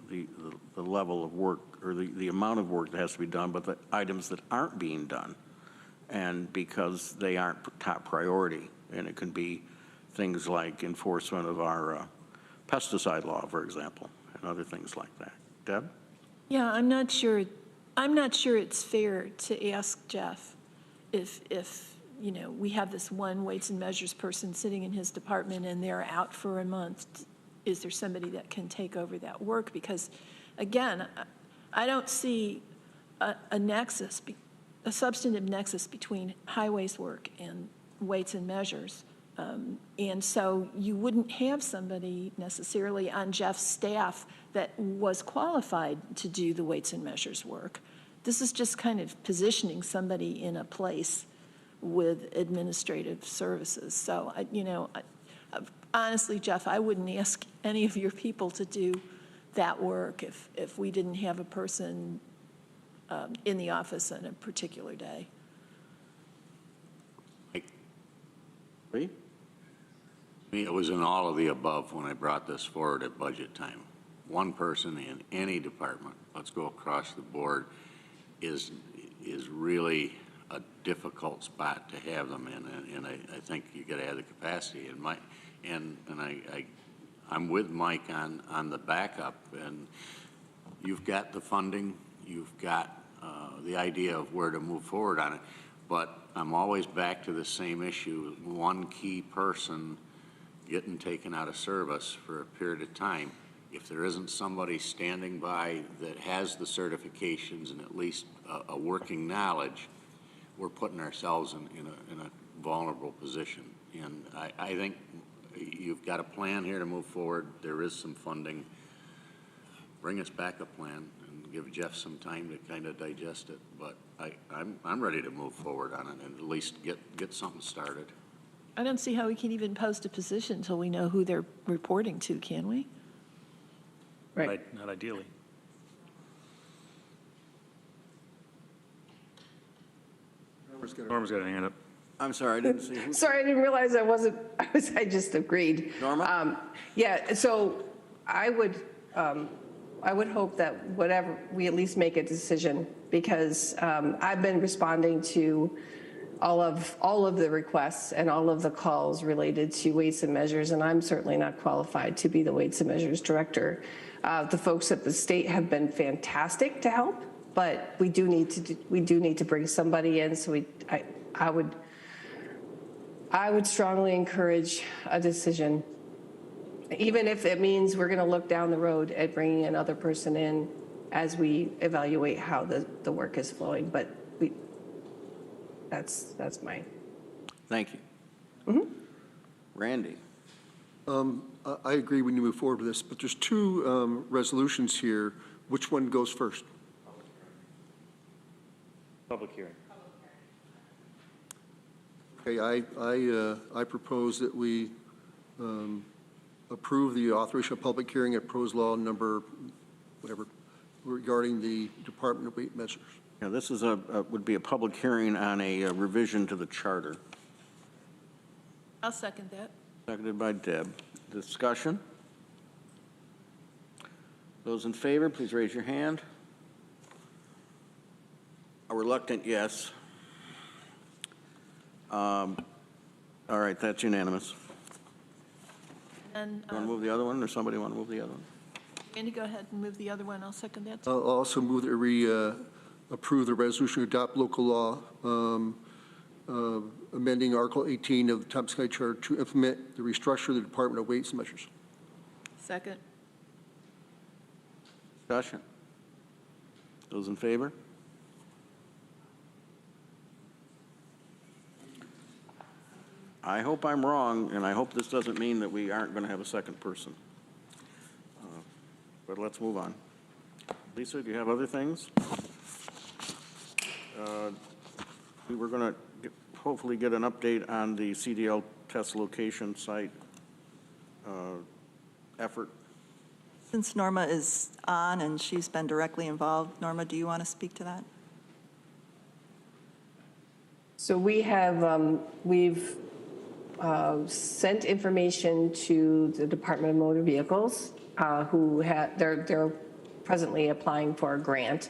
the level of work or the amount of work that has to be done, but the items that aren't being done, and because they aren't top priority. And it can be things like enforcement of our pesticide law, for example, and other things like that. Deb?
Yeah, I'm not sure it's fair to ask Jeff if, you know, we have this one weights and measures person sitting in his department and they're out for a month. Is there somebody that can take over that work? Because, again, I don't see a nexus, a substantive nexus between highways work and weights and measures. And so you wouldn't have somebody necessarily on Jeff's staff that was qualified to do the weights and measures work. This is just kind of positioning somebody in a place with administrative services. So, honestly, Jeff, I wouldn't ask any of your people to do that work if we didn't have a person in the office on a particular day.
Lee?
It was in all of the above when I brought this forward at budget time. One person in any department, let's go across the board, is really a difficult spot to have them in, and I think you got to have the capacity. And I'm with Mike on the backup, and you've got the funding, you've got the idea of where to move forward on it, but I'm always back to the same issue. One key person getting taken out of service for a period of time. If there isn't somebody standing by that has the certifications and at least a working knowledge, we're putting ourselves in a vulnerable position. And I think you've got a plan here to move forward. There is some funding. Bring us back a plan and give Jeff some time to kind of digest it. But I'm ready to move forward on it and at least get something started.
I don't see how we can even post a position until we know who they're reporting to, can we?
Right. Not ideally. Norma's got a hand up.
I'm sorry, I didn't see who.
Sorry, I didn't realize I just agreed.
Norma?
Yeah, so I would hope that whatever, we at least make a decision, because I've been responding to all of the requests and all of the calls related to weights and measures, and I'm certainly not qualified to be the weights and measures director. The folks at the state have been fantastic to help, but we do need to bring somebody in. So I would strongly encourage a decision, even if it means we're going to look down the road at bringing another person in as we evaluate how the work is flowing. But that's my.
Thank you. Randy?
I agree we need to move forward with this, but there's two resolutions here. Which one goes first?
Public hearing.
Okay, I propose that we approve the authorization of public hearing at proposed law number, whatever, regarding the Department of Weight Measures.
Yeah, this is would be a public hearing on a revision to the charter.
I'll second that.
Seconded by Deb. Discussion? Those in favor, please raise your hand. A reluctant yes. All right, that's unanimous.
And
You want to move the other one, or somebody want to move the other one?
Randy, go ahead and move the other one. I'll second that.
I'll also move that we approve the resolution to adopt local law amending Article 18 of the Tompkins County Charter to implement the restructure of the Department of Weights and Measures.
Second.
Discussion? Those in favor? I hope I'm wrong, and I hope this doesn't mean that we aren't going to have a second person. But let's move on. Lisa, do you have other things? We were going to hopefully get an update on the CDL test location site effort.
Since Norma is on and she's been directly involved, Norma, do you want to speak to that?
So we have, we've sent information to the Department of Motor Vehicles, they're presently applying for a grant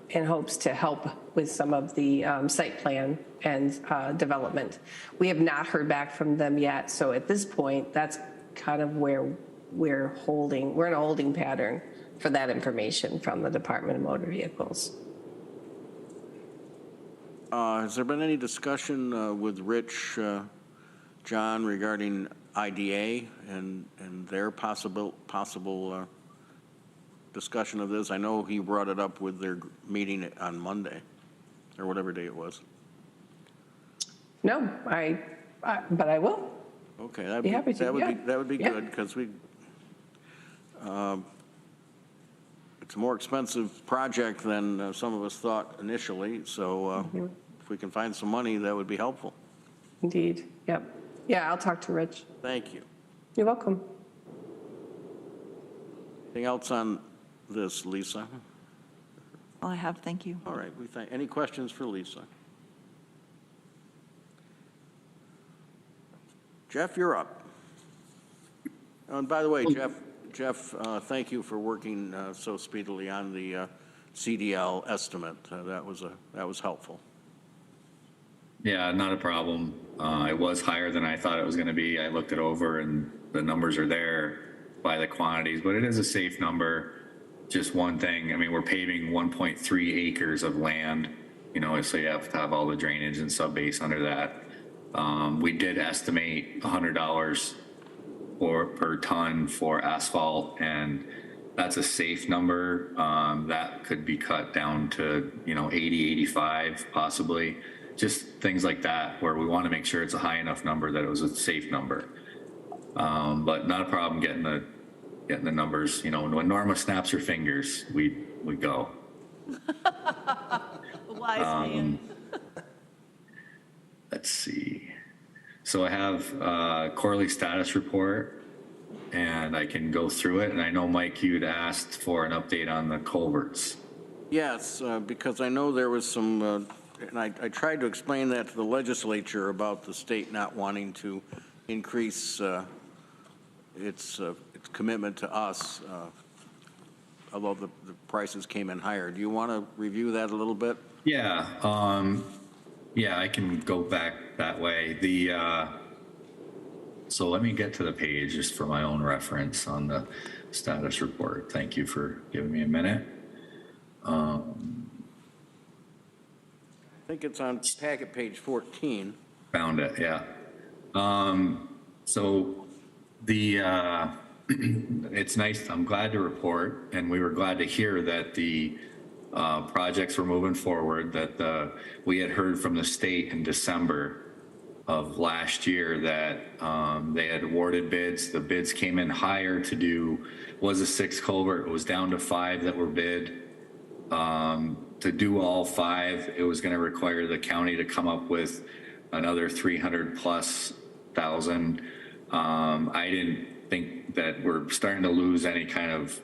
in hopes to help with some of the site plan and development. We have not heard back from them yet, so at this point, that's kind of where we're in a holding pattern for that information from the Department of Motor Vehicles.
Has there been any discussion with Rich, John, regarding IDA and their possible discussion of this? I know he brought it up with their meeting on Monday, or whatever day it was.
No, but I will.
Okay, that'd
Be happy to, yeah.
that would be
Yeah.
good, because it's a more expensive project than some of us thought initially, so if we can find some money, that would be helpful.
Indeed, yep. Yeah, I'll talk to Rich.
Thank you.
You're welcome.
Anything else on this, Lisa?
All I have, thank you.
All right, any questions for Lisa? Jeff, you're up. And by the way, Jeff, thank you for working so speedily on the CDL estimate. That was helpful.
Yeah, not a problem. It was higher than I thought it was going to be. I looked it over and the numbers are there by the quantities, but it is a safe number. Just one thing, I mean, we're paving 1.3 acres of land, so you have to have all the drainage and sub-base under that. We did estimate $100 per ton for asphalt, and that's a safe number. That could be cut down to, 80, 85 possibly. Just things like that where we want to make sure it's a high enough number that it was a safe number. But not a problem getting the numbers. When Norma snaps her fingers, we go.
Wise man.
Let's see. So I have quarterly status report, and I can go through it. And I know, Mike, you'd asked for an update on the culverts.
Yes, because I know there was some, and I tried to explain that to the legislature about the state not wanting to increase its commitment to us, although the prices came in higher. Do you want to review that a little bit?
Yeah. Yeah, I can go back that way. So let me get to the page just for my own reference on the status report. Thank you for giving me a minute.
I think it's on packet page 14.
Found it, yeah. So it's nice, I'm glad to report, and we were glad to hear that the projects were moving forward, that we had heard from the state in December of last year that they had awarded bids. The bids came in higher to do, was a 6 culvert, it was down to 5 that were bid. To do all 5, it was going to require the county to come up with another 300+ thousand. I didn't think that we're starting to lose any kind of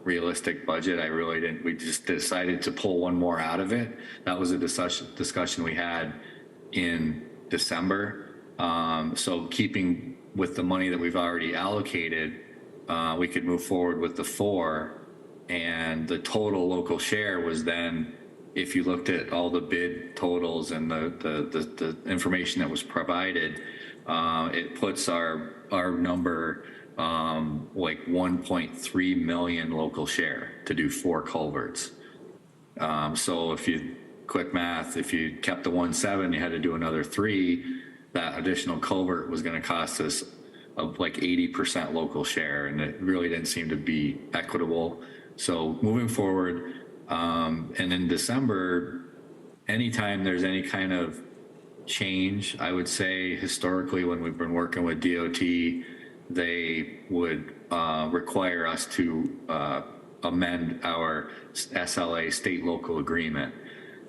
realistic budget. I really didn't. We just decided to pull one more out of it. That was a discussion we had in December. So keeping with the money that we've already allocated, we could move forward with the 4. And the total local share was then, if you looked at all the bid totals and the information that was provided, it puts our number like 1.3 million local share to do 4 culverts. So if you quick math, if you kept the 1.7, you had to do another 3. That additional culvert was going to cost us like 80% local share, and it really didn't seem to be equitable. So moving forward, and in December, anytime there's any kind of change, I would say historically when we've been working with DOT, they would require us to amend our SLA state local agreement.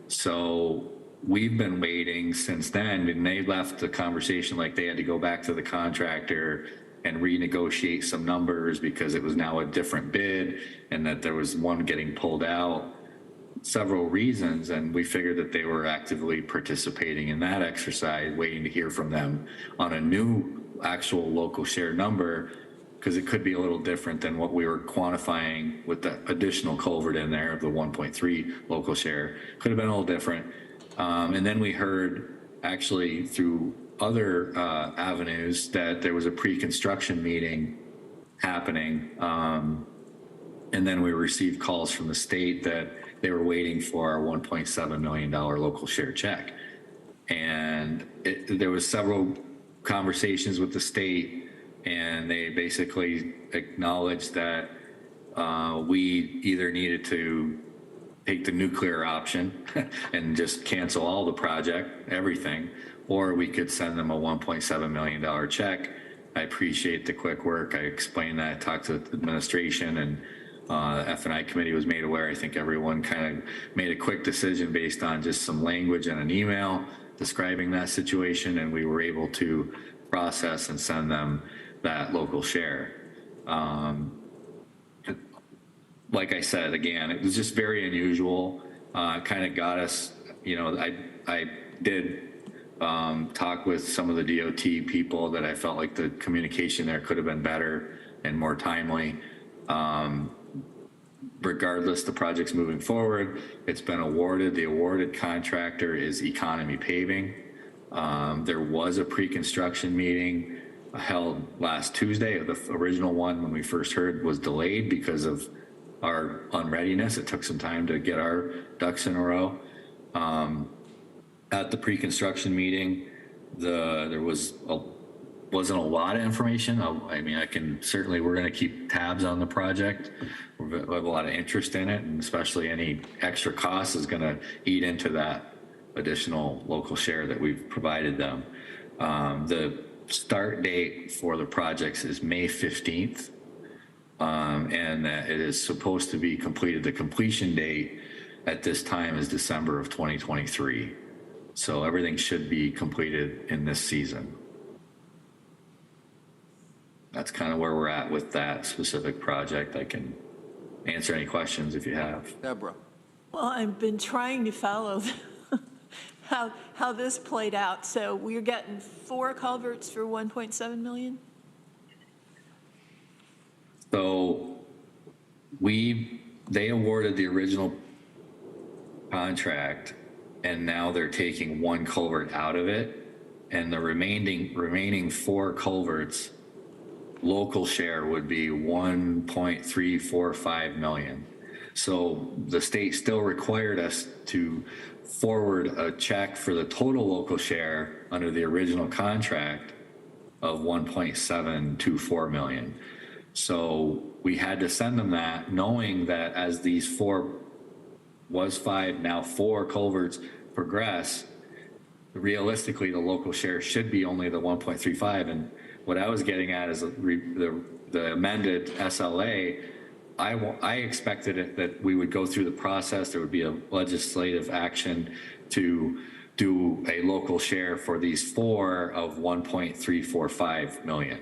So we've been waiting since then, and they left the conversation like they had to go back to the contractor and renegotiate some numbers because it was now a different bid and that there was one getting pulled out. Several reasons, and we figured that they were actively participating in that exercise, waiting to hear from them on a new actual local share number, because it could be a little different than what we were quantifying with the additional culvert in there of the 1.3 local share. Could have been a little different. And then we heard actually through other avenues that there was a pre-construction meeting happening And then we received calls from the state that they were waiting for our $1.7 million local share check. And there was several conversations with the state, and they basically acknowledged that we either needed to take the nuclear option and just cancel all the project, everything, or we could send them a $1.7 million check. I appreciate the quick work. I explained that, I talked to the administration, and F&I committee was made aware. I think everyone kind of made a quick decision based on just some language in an email describing that situation, and we were able to process and send them that local share. Like I said, again, it was just very unusual. Kind of got us, you know, I did talk with some of the DOT people that I felt like the communication there could have been better and more timely. Regardless, the project's moving forward. It's been awarded. The awarded contractor is Economy Paving. There was a pre-construction meeting held last Tuesday. The original one, when we first heard, was delayed because of our unreadiness. It took some time to get our ducks in a row. At the pre-construction meeting, there wasn't a lot of information. I mean, we're going to keep tabs on the project. We have a lot of interest in it, and especially any extra cost is going to eat into that additional local share that we've provided them. The start date for the projects is May 15th, and it is supposed to be completed. The completion date at this time is December of 2023. So everything should be completed in this season. That's kind of where we're at with that specific project. I can answer any questions if you have.
Deborah.
Well, I've been trying to follow how this played out. So we're getting 4 culverts for 1.7 million?
So they awarded the original contract, and now they're taking 1 culvert out of it, and the remaining 4 culverts local share would be 1.345 million. So the state still required us to forward a check for the total local share under the original contract of 1.724 million. So we had to send them that, knowing that as these 5, now 4 culverts progress, realistically the local share should be only the 1.35. And what I was getting at is the amended SLA. I expected it that we would go through the process. There would be a legislative action to do a local share for these 4 of 1.345 million.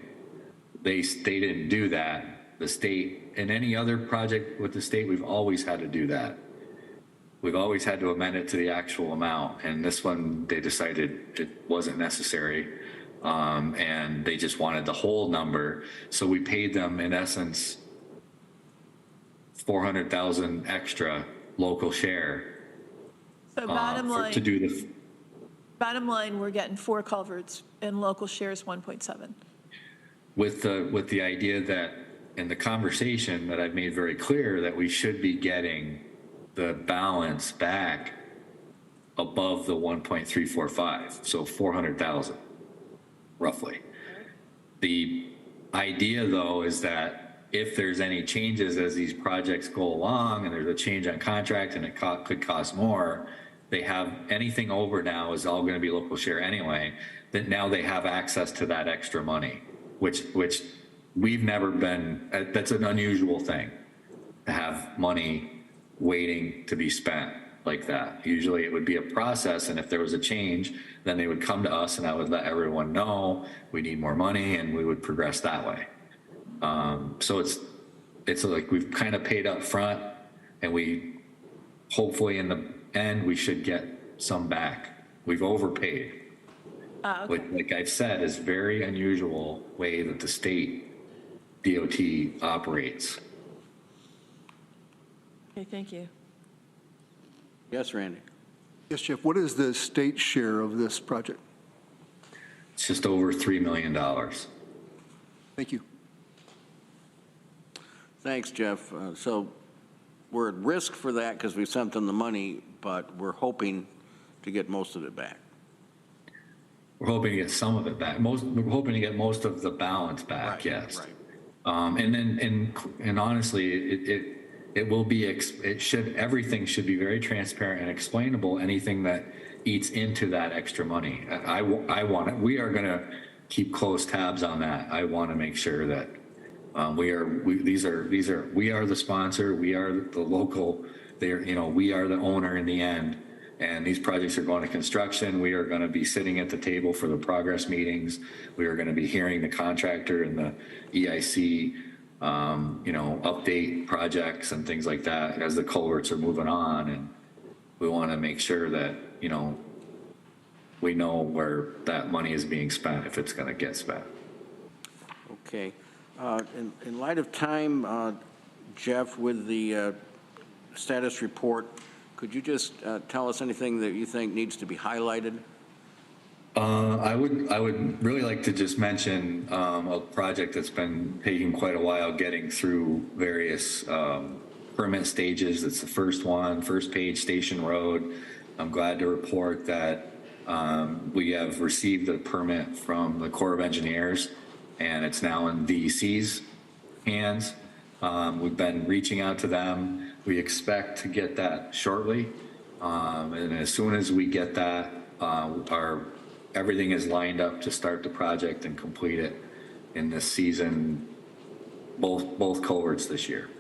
They didn't do that. The state, in any other project with the state, we've always had to do that. We've always had to amend it to the actual amount. And this one, they decided it wasn't necessary. And they just wanted the whole number. So we paid them, in essence, $400,000 extra local share.
So bottom line,
to do the
bottom line, we're getting 4 culverts and local shares 1.7.
With the idea that in the conversation that I've made very clear that we should be getting the balance back above the 1.345, so 400,000 roughly. The idea though is that if there's any changes as these projects go along and there's a change on contract and it could cost more, they have anything over now is all going to be local share anyway, that now they have access to that extra money, which we've never been, that's an unusual thing to have money waiting to be spent like that. Usually it would be a process, and if there was a change, then they would come to us and I would let everyone know we need more money, and we would progress that way. So it's like we've kind of paid up front, and we hopefully in the end we should get some back. We've overpaid.
Okay.
Which, like I've said, is very unusual way that the state DOT operates.
Okay, thank you.
Yes, Randy.
Yes, Jeff, what is the state share of this project?
It's just over $3 million.
Thank you.
Thanks, Jeff. So we're at risk for that because we sent them the money, but we're hoping to get most of it back.
We're hoping to get some of it back. We're hoping to get most of the balance back,
Right,
yes.
right.
And honestly, it will be, everything should be very transparent and explainable, anything that eats into that extra money. I want it. We are going to keep close tabs on that. I want to make sure that we are the sponsor, we are the local, we are the owner in the end. And these projects are going to construction. We are going to be sitting at the table for the progress meetings. We are going to be hearing the contractor and the EIC, update projects and things like that as the culverts are moving on. And we want to make sure that, we know where that money is being spent, if it's going to get spent.
Okay. In light of time, Jeff, with the status report, could you just tell us anything that you think needs to be highlighted?
I would really like to just mention a project that's been taking quite a while getting through various permit stages. It's the first one, first page, Station Road. I'm glad to report that we have received the permit from the Corps of Engineers, and it's now in DEC's hands. We've been reaching out to them. We expect to get that shortly. And as soon as we get that, everything is lined up to start the project and complete it in this season, both culverts this year.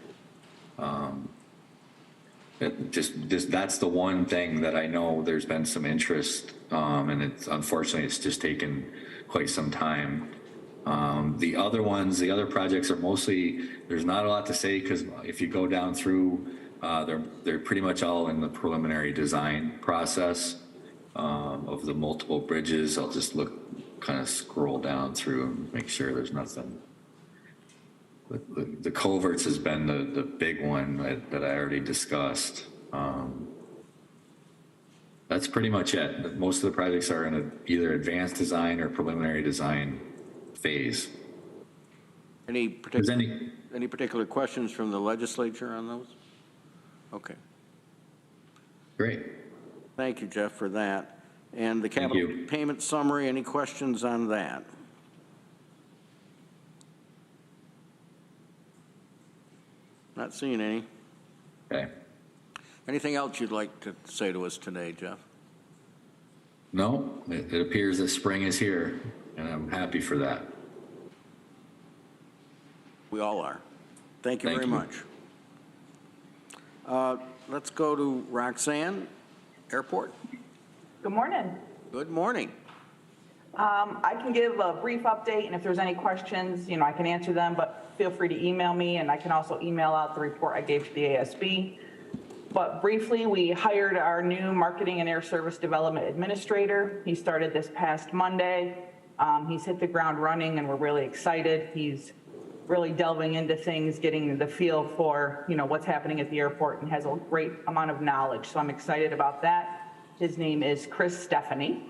That's the one thing that I know there's been some interest, and unfortunately it's just taken quite some time. The other projects are mostly, there's not a lot to say, because if you go down through, they're pretty much all in the preliminary design process of the multiple bridges. I'll just kind of scroll down through and make sure there's nothing. The culverts has been the big one that I already discussed. That's pretty much it. Most of the projects are in either advanced design or preliminary design phase.
Any particular questions from the legislature on those? Okay.
Great.
Thank you, Jeff, for that. And the capital payment summary, any questions on that? Not seeing any.
Okay.
Anything else you'd like to say to us today, Jeff?
No, it appears that spring is here, and I'm happy for that.
We all are. Thank you very much. Let's go to Roxanne, Airport.
Good morning.
Good morning.
I can give a brief update, and if there's any questions, I can answer them, but feel free to email me, and I can also email out the report I gave to the ASB. But briefly, we hired our new Marketing and Air Service Development Administrator. He started this past Monday. He's hit the ground running, and we're really excited. He's really delving into things, getting the feel for, what's happening at the airport, and has a great amount of knowledge. So I'm excited about that. His name is Chris Stephanie.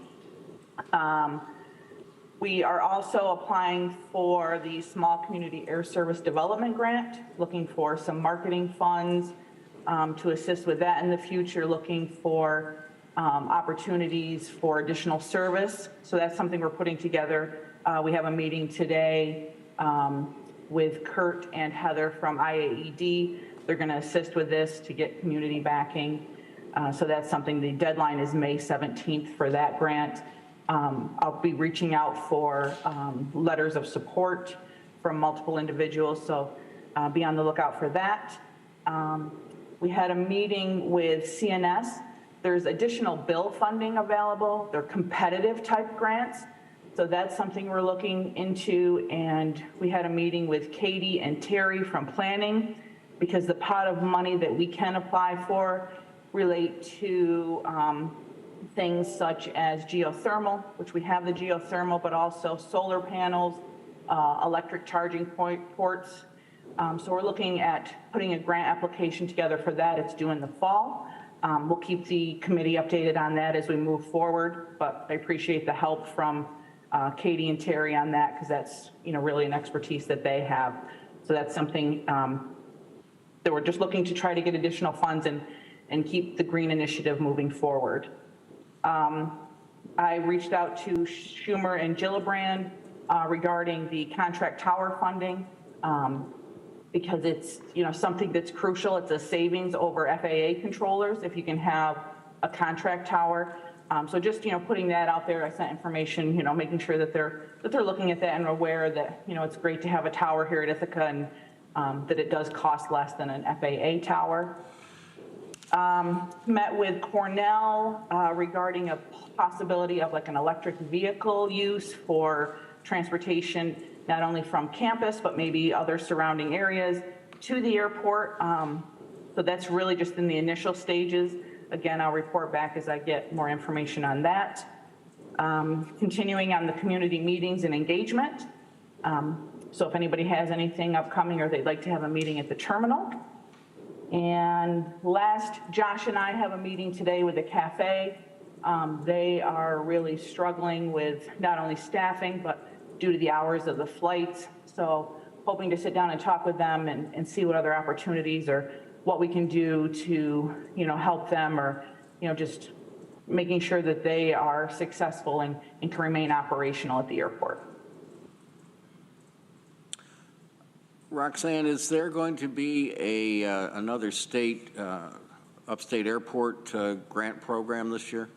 We are also applying for the Small Community Air Service Development Grant, looking for some marketing funds to assist with that in the future, looking for opportunities for additional service. So that's something we're putting together. We have a meeting today with Kurt and Heather from IAED. They're going to assist with this to get community backing. So that's something, the deadline is May 17th for that grant. I'll be reaching out for letters of support from multiple individuals, so be on the lookout for that. We had a meeting with CNS. There's additional bill funding available. They're competitive type grants, so that's something we're looking into. And we had a meeting with Katie and Terry from planning, because the pot of money that we can apply for relate to things such as geothermal, which we have the geothermal, but also solar panels, electric charging ports. So we're looking at putting a grant application together for that. It's due in the fall. We'll keep the committee updated on that as we move forward, but I appreciate the help from Katie and Terry on that, because that's really an expertise that they have. So that's something They were just looking to try to get additional funds and keep the green initiative moving forward. I reached out to Schumer and Gillibrand regarding the contract tower funding because it's, something that's crucial. It's a savings over FAA controllers if you can have a contract tower. So just, putting that out there, I sent information, making sure that they're looking at that and aware that, it's great to have a tower here at Ithaca and that it does cost less than an FAA tower. Met with Cornell regarding a possibility of like an electric vehicle use for transportation, not only from campus, but maybe other surrounding areas to the airport. So that's really just in the initial stages. Again, I'll report back as I get more information on that. Continuing on the community meetings and engagement. So if anybody has anything upcoming or they'd like to have a meeting at the terminal. And last, Josh and I have a meeting today with the cafe. They are really struggling with not only staffing, but due to the hours of the flights. So hoping to sit down and talk with them and see what other opportunities or what we can do to, help them or, just making sure that they are successful and can remain operational at the airport.
Roxanne, is there going to be another upstate airport grant program this year?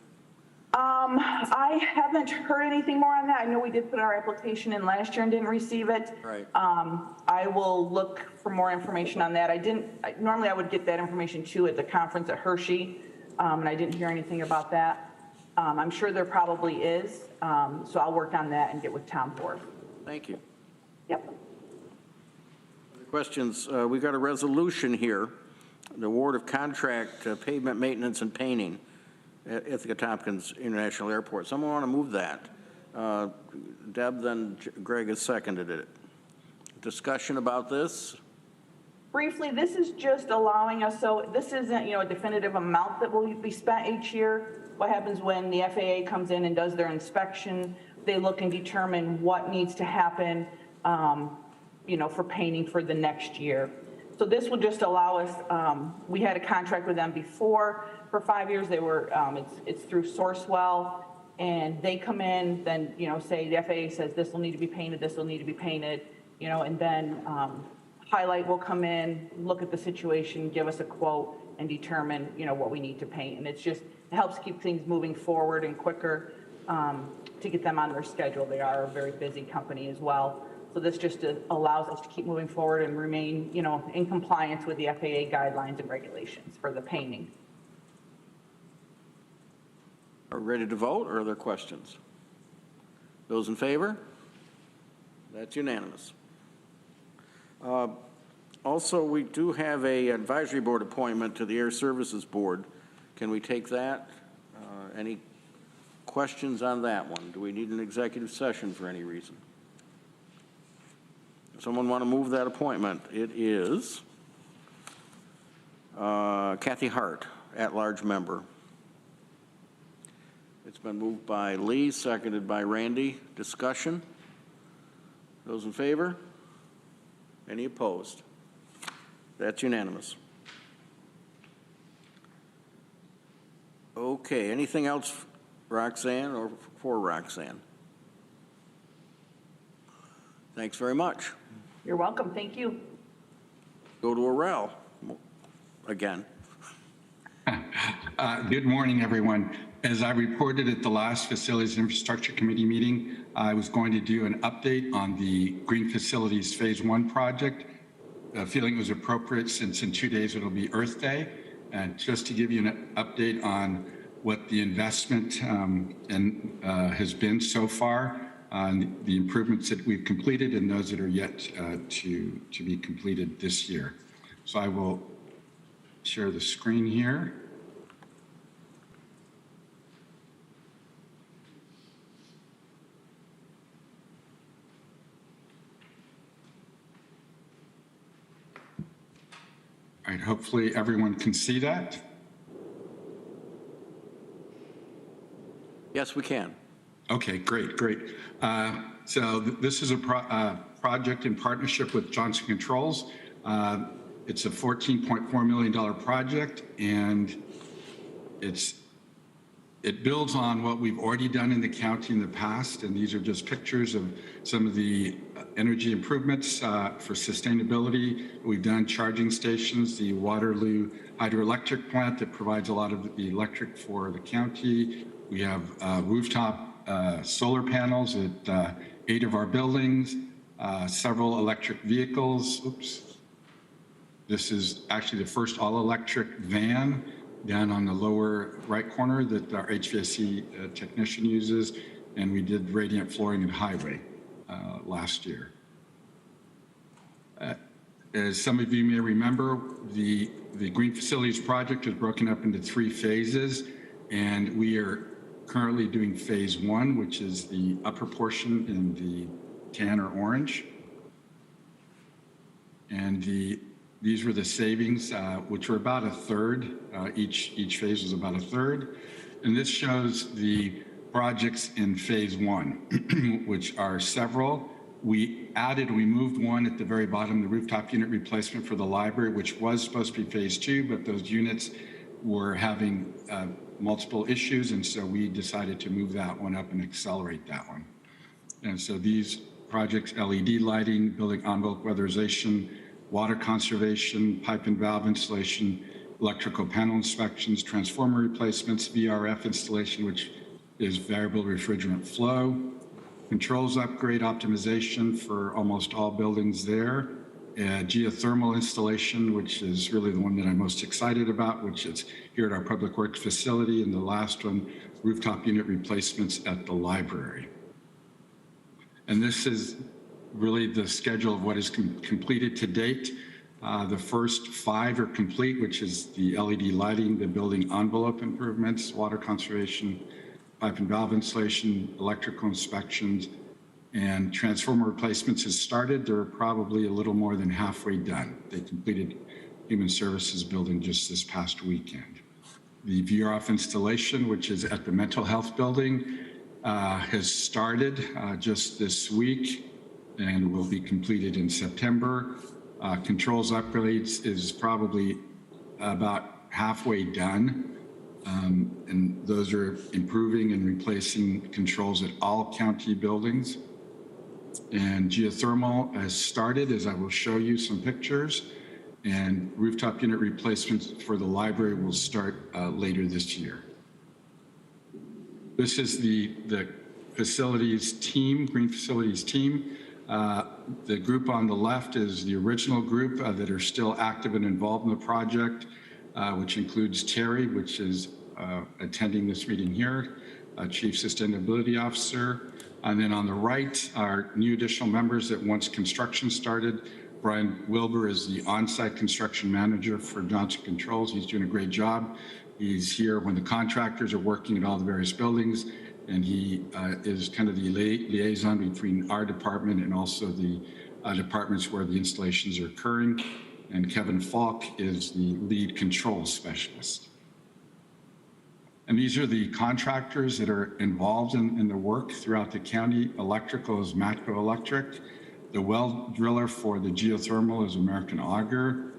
I haven't heard anything more on that. I know we did put our application in last year and didn't receive it.
Right.
I will look for more information on that. Normally I would get that information too at the conference at Hershey, and I didn't hear anything about that. I'm sure there probably is, so I'll work on that and get with Tom Ford.
Thank you.
Yep.
Questions? We've got a resolution here, the award of contract pavement maintenance and painting at Ithaca Tompkins International Airport. Someone want to move that? Deb, then Greg has seconded it. Discussion about this?
Briefly, this is just allowing us, so this isn't, a definitive amount that will be spent each year. What happens when the FAA comes in and does their inspection, they look and determine what needs to happen, for painting for the next year. So this will just allow us, we had a contract with them before for 5 years. They were, it's through Sourcewell, and they come in, then, say the FAA says this will need to be painted, this will need to be painted, and then Highlight will come in, look at the situation, give us a quote, and determine, what we need to paint. And it helps keep things moving forward and quicker to get them on their schedule. They are a very busy company as well. So this just allows us to keep moving forward and remain, in compliance with the FAA guidelines and regulations for the painting.
Are we ready to vote, or are there questions? Those in favor? That's unanimous. Also, we do have a advisory board appointment to the Air Services Board. Can we take that? Any questions on that one? Do we need an executive session for any reason? Someone want to move that appointment? It is Kathy Hart, at-large member. It's been moved by Lee, seconded by Randy. Discussion? Those in favor? Any opposed? That's unanimous. Okay, anything else, Roxanne, or for Roxanne? Thanks very much.
You're welcome. Thank you.
Go to Arel again.
Good morning, everyone. As I reported at the last Facilities Infrastructure Committee meeting, I was going to do an update on the Green Facilities Phase 1 project. Feeling it was appropriate since in 2 days it'll be Earth Day. And just to give you an update on what the investment has been so far, on the improvements that we've completed and those that are yet to be completed this year. So I will share the screen here. All right, hopefully everyone can see that.
Yes, we can.
Okay, great. So this is a project in partnership with Johnson Controls. It's a $14.4 million project, and it builds on what we've already done in the county in the past, and these are just pictures of some of the energy improvements for sustainability. We've done charging stations, the Waterloo hydroelectric plant that provides a lot of the electric for the county. We have rooftop solar panels at 8 of our buildings, several electric vehicles. Oops. This is actually the first all-electric van down on the lower right corner that our HVAC technician uses, and we did radiant flooring and highway last year. As some of you may remember, the Green Facilities Project is broken up into 3 phases, and we are currently doing phase 1, which is the upper portion in the tan or orange. And these were the savings, which were about a third. Each phase was about a third. And this shows the projects in phase 1, which are several. We moved one at the very bottom, the rooftop unit replacement for the library, which was supposed to be phase 2, but those units were having multiple issues. And so we decided to move that one up and accelerate that one. And so these projects, LED lighting, building envelope weatherization, water conservation, pipe and valve installation, electrical panel inspections, transformer replacements, VRF installation, which is variable refrigerant flow, controls upgrade optimization for almost all buildings there, geothermal installation, which is really the one that I'm most excited about, which is here at our Public Works facility, and the last one, rooftop unit replacements at the library. And this is really the schedule of what is completed to date. The first 5 are complete, which is the LED lighting, the building envelope improvements, water conservation, pipe and valve installation, electrical inspections, and transformer replacements has started. They're probably a little more than halfway done. They completed Human Services building just this past weekend. The VRF installation, which is at the mental health building, has started just this week and will be completed in September. Controls upgrades is probably about halfway done. And those are improving and replacing controls at all county buildings. And geothermal has started, as I will show you some pictures. And rooftop unit replacements for the library will start later this year. This is the facilities team, Green Facilities team. The group on the left is the original group that are still active and involved in the project, which includes Terry, which is attending this meeting here, Chief Sustainability Officer. And then on the right are new additional members that once construction started. Brian Wilbur is the on-site construction manager for Dawson Controls. He's doing a great job. He's here when the contractors are working at all the various buildings, and he is kind of the liaison between our department and also the departments where the installations are occurring. And Kevin Falk is the lead control specialist. And these are the contractors that are involved in the work throughout the county. Electrical is Matco Electric. The well driller for the geothermal is American Auger.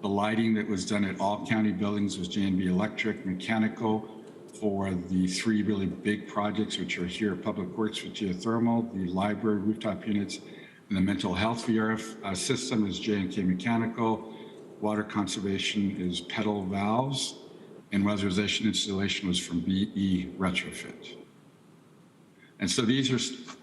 The lighting that was done at all county buildings was J&B Electric. Mechanical for the 3 really big projects, which are here at Public Works with geothermal, the library rooftop units, and the mental health VRF system is J&K Mechanical. Water conservation is Pedal Valves, and weatherization installation was from BE Retrofit. And so these are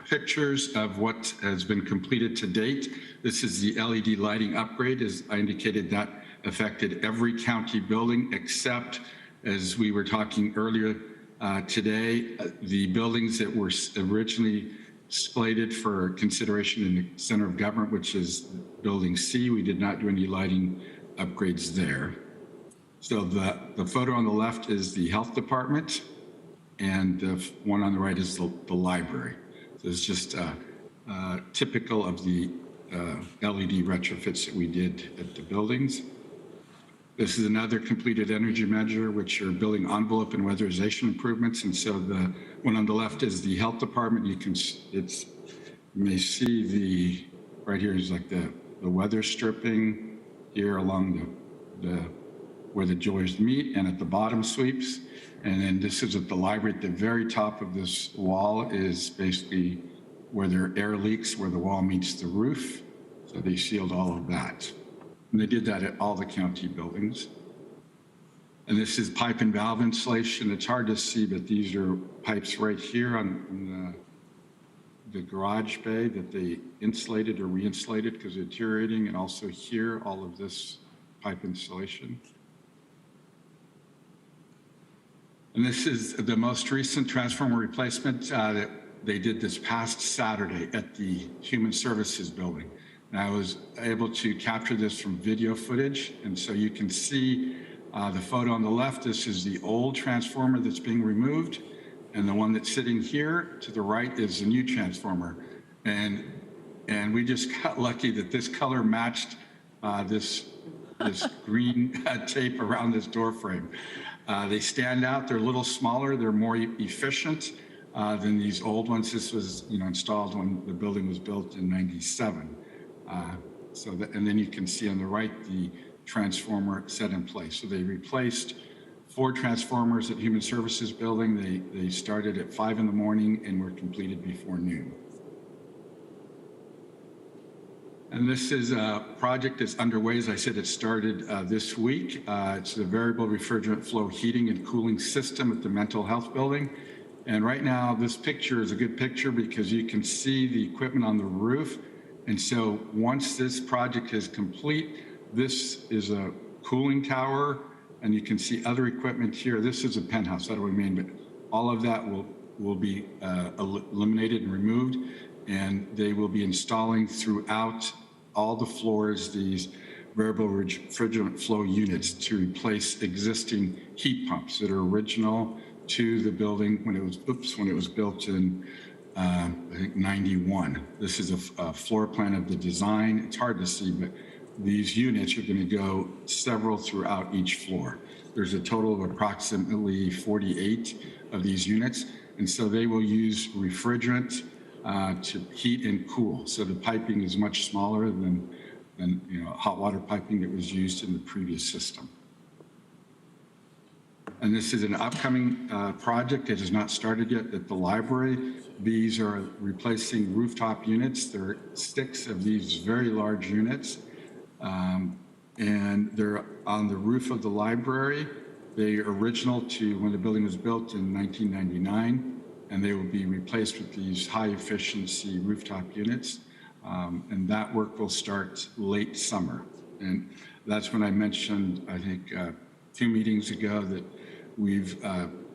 pictures of what has been completed to date. This is the LED lighting upgrade. As I indicated, that affected every county building except, as we were talking earlier today, the buildings that were originally slated for consideration in the center of government, which is building C. We did not do any lighting upgrades there. So the photo on the left is the health department, and the one on the right is the library. So it's just typical of the LED retrofits that we did at the buildings. This is another completed energy measure, which are building envelope and weatherization improvements. And so the one on the left is the health department. You may see right here is like the weather stripping. here along where the joists meet, and at the bottom sweeps. And then this is at the library. At the very top of this wall is basically where there are air leaks, where the wall meets the roof. So they sealed all of that. And they did that at all the county buildings. And this is pipe and valve insulation. It's hard to see, but these are pipes right here on the garage bay that they insulated or re-insulated because they're deteriorating, and also here, all of this pipe insulation. And this is the most recent transformer replacement that they did this past Saturday at the Human Services Building. And I was able to capture this from video footage. And so you can see the photo on the left. This is the old transformer that's being removed. And the one that's sitting here to the right is the new transformer. And we just got lucky that this color matched this green tape around this door frame. They stand out. They're a little smaller. They're more efficient than these old ones. This was, installed when the building was built in '97. And then you can see on the right the transformer set in place. So they replaced 4 transformers at Human Services Building. They started at 5 in the morning and were completed before noon. And this is a project that's underway. As I said, it started this week. It's the variable refrigerant flow heating and cooling system at the mental health building. And right now, this picture is a good picture because you can see the equipment on the roof. And so once this project is complete, this is a cooling tower, and you can see other equipment here. This is a penthouse, that'll remain, but all of that will be eliminated and removed, and they will be installing throughout all the floors these variable refrigerant flow units to replace existing heat pumps that are original to the building when it was built in I think 91. This is a floor plan of the design. It's hard to see, but these units are going to go several throughout each floor. There's a total of approximately 48 of these units, and so they will use refrigerant to heat and cool. So the piping is much smaller than hot water piping that was used in the previous system. And this is an upcoming project. It has not started yet at the library. These are replacing rooftop units. There are 6 of these very large units. And they're on the roof of the library. They are original to when the building was built in 1999, and they will be replaced with these high efficiency rooftop units. And that work will start late summer. And that's when I mentioned, I think, 2 meetings ago that we've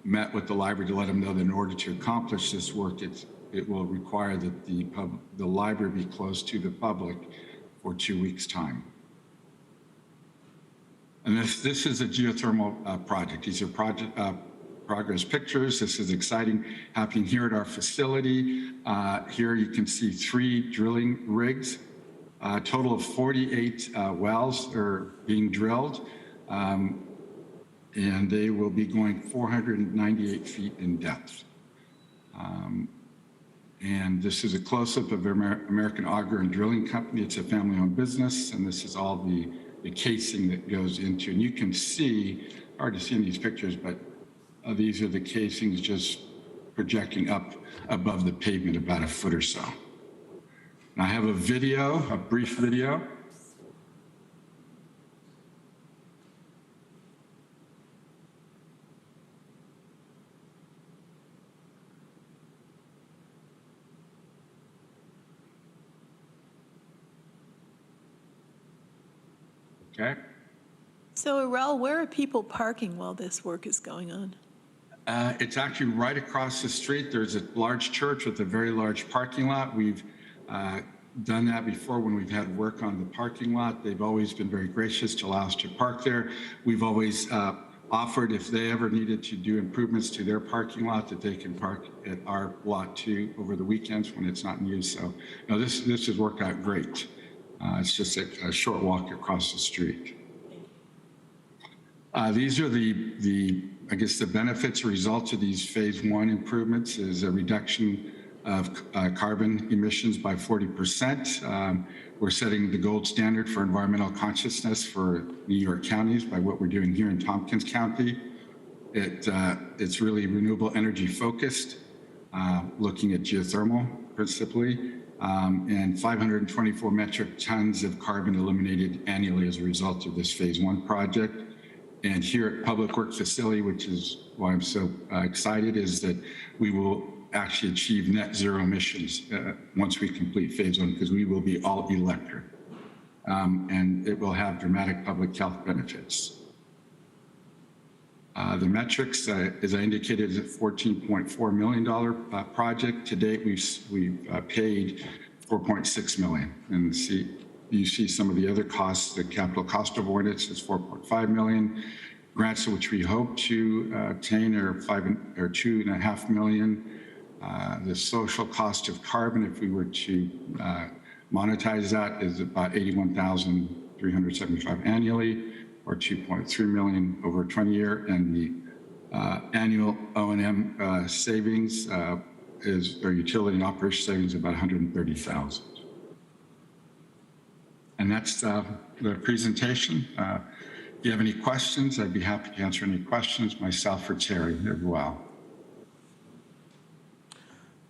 met with the library to let them know that in order to accomplish this work, it will require that the library be closed to the public for 2 weeks' time. And this is a geothermal project. These are progress pictures. This is exciting happening here at our facility. Here you can see 3 drilling rigs. A total of 48 wells are being drilled. And they will be going 498 feet in depth. And this is a close-up of American Auger and Drilling Company. It's a family-owned business, and this is all the casing that goes into. And you can see, hard to see in these pictures, but these are the casings just projecting up above the pavement about 1 foot or so. And I have a video, a brief video. Okay.
So, Arel, where are people parking while this work is going on?
It's actually right across the street. There's a large church with a very large parking lot. We've done that before when we've had work on the parking lot. They've always been very gracious to allow us to park there. We've always offered if they ever needed to do improvements to their parking lot that they can park at our lot too over the weekends when it's not in use. So no, this has worked out great. It's just a short walk across the street. These are I guess the benefits or results of these phase 1 improvements is a reduction of carbon emissions by 40%. We're setting the gold standard for environmental consciousness for New York counties by what we're doing here in Tompkins County. It's really renewable energy focused, looking at geothermal principally, and 524 metric tons of carbon eliminated annually as a result of this phase 1 project. And here at Public Works Facility, which is why I'm so excited, is that we will actually achieve net zero emissions once we complete phase 1, because we will be all electric. And it will have dramatic public health benefits. The metrics, as I indicated, is a $14.4 million project. To date, we've paid $4.6 million. And you see some of the other costs. The capital cost of ordinance is $4.5 million. Grants which we hope to obtain are $2.5 million. The social cost of carbon, if we were to monetize that, is about $81,375 annually, or $2.3 million over a 20-year, and the annual O&M savings or utility and operation savings about $130,000. And that's the presentation. If you have any questions, I'd be happy to answer any questions, myself or Terry as well.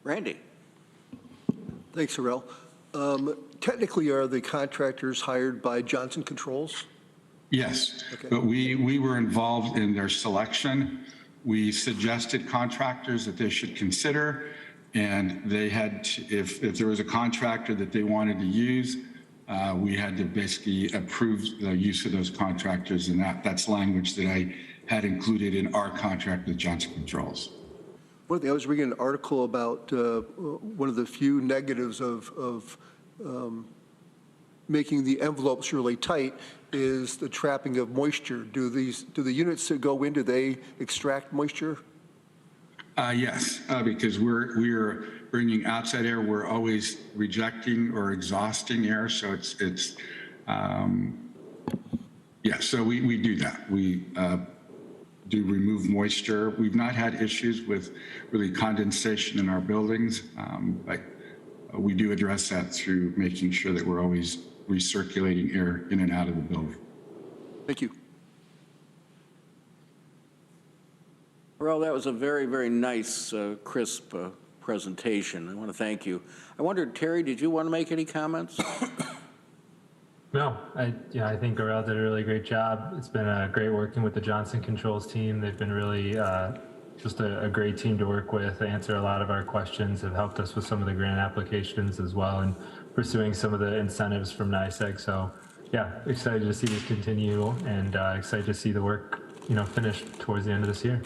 Randy.
Thanks, Harrell. Technically, are the contractors hired by Johnson Controls?
Yes,
okay.
But we were involved in their selection. We suggested contractors that they should consider, and they had to, if there was a contractor that they wanted to use, we had to basically approve the use of those contractors, and that's language that I had included in our contract with Johnson Controls.
One thing, I was reading an article about one of the few negatives of making the envelopes really tight is the trapping of moisture. Do the units that go in, do they extract moisture?
Yes, because we're bringing outside air. We're always rejecting or exhausting air. So yeah, so we do that. We do remove moisture. We've not had issues with really condensation in our buildings, but we do address that through making sure that we're always recirculating air in and out of the building.
Thank you.
Well, that was a very, very nice, crisp presentation. I want to thank you. I wondered, Terry, did you want to make any comments?
No, I think Garel did a really great job. It's been great working with the Johnson Controls team. They've been really just a great team to work with. They answer a lot of our questions, have helped us with some of the grant applications as well, and pursuing some of the incentives from NYSEG. So yeah, excited to see this continue, and excited to see the work, finished towards the end of this year.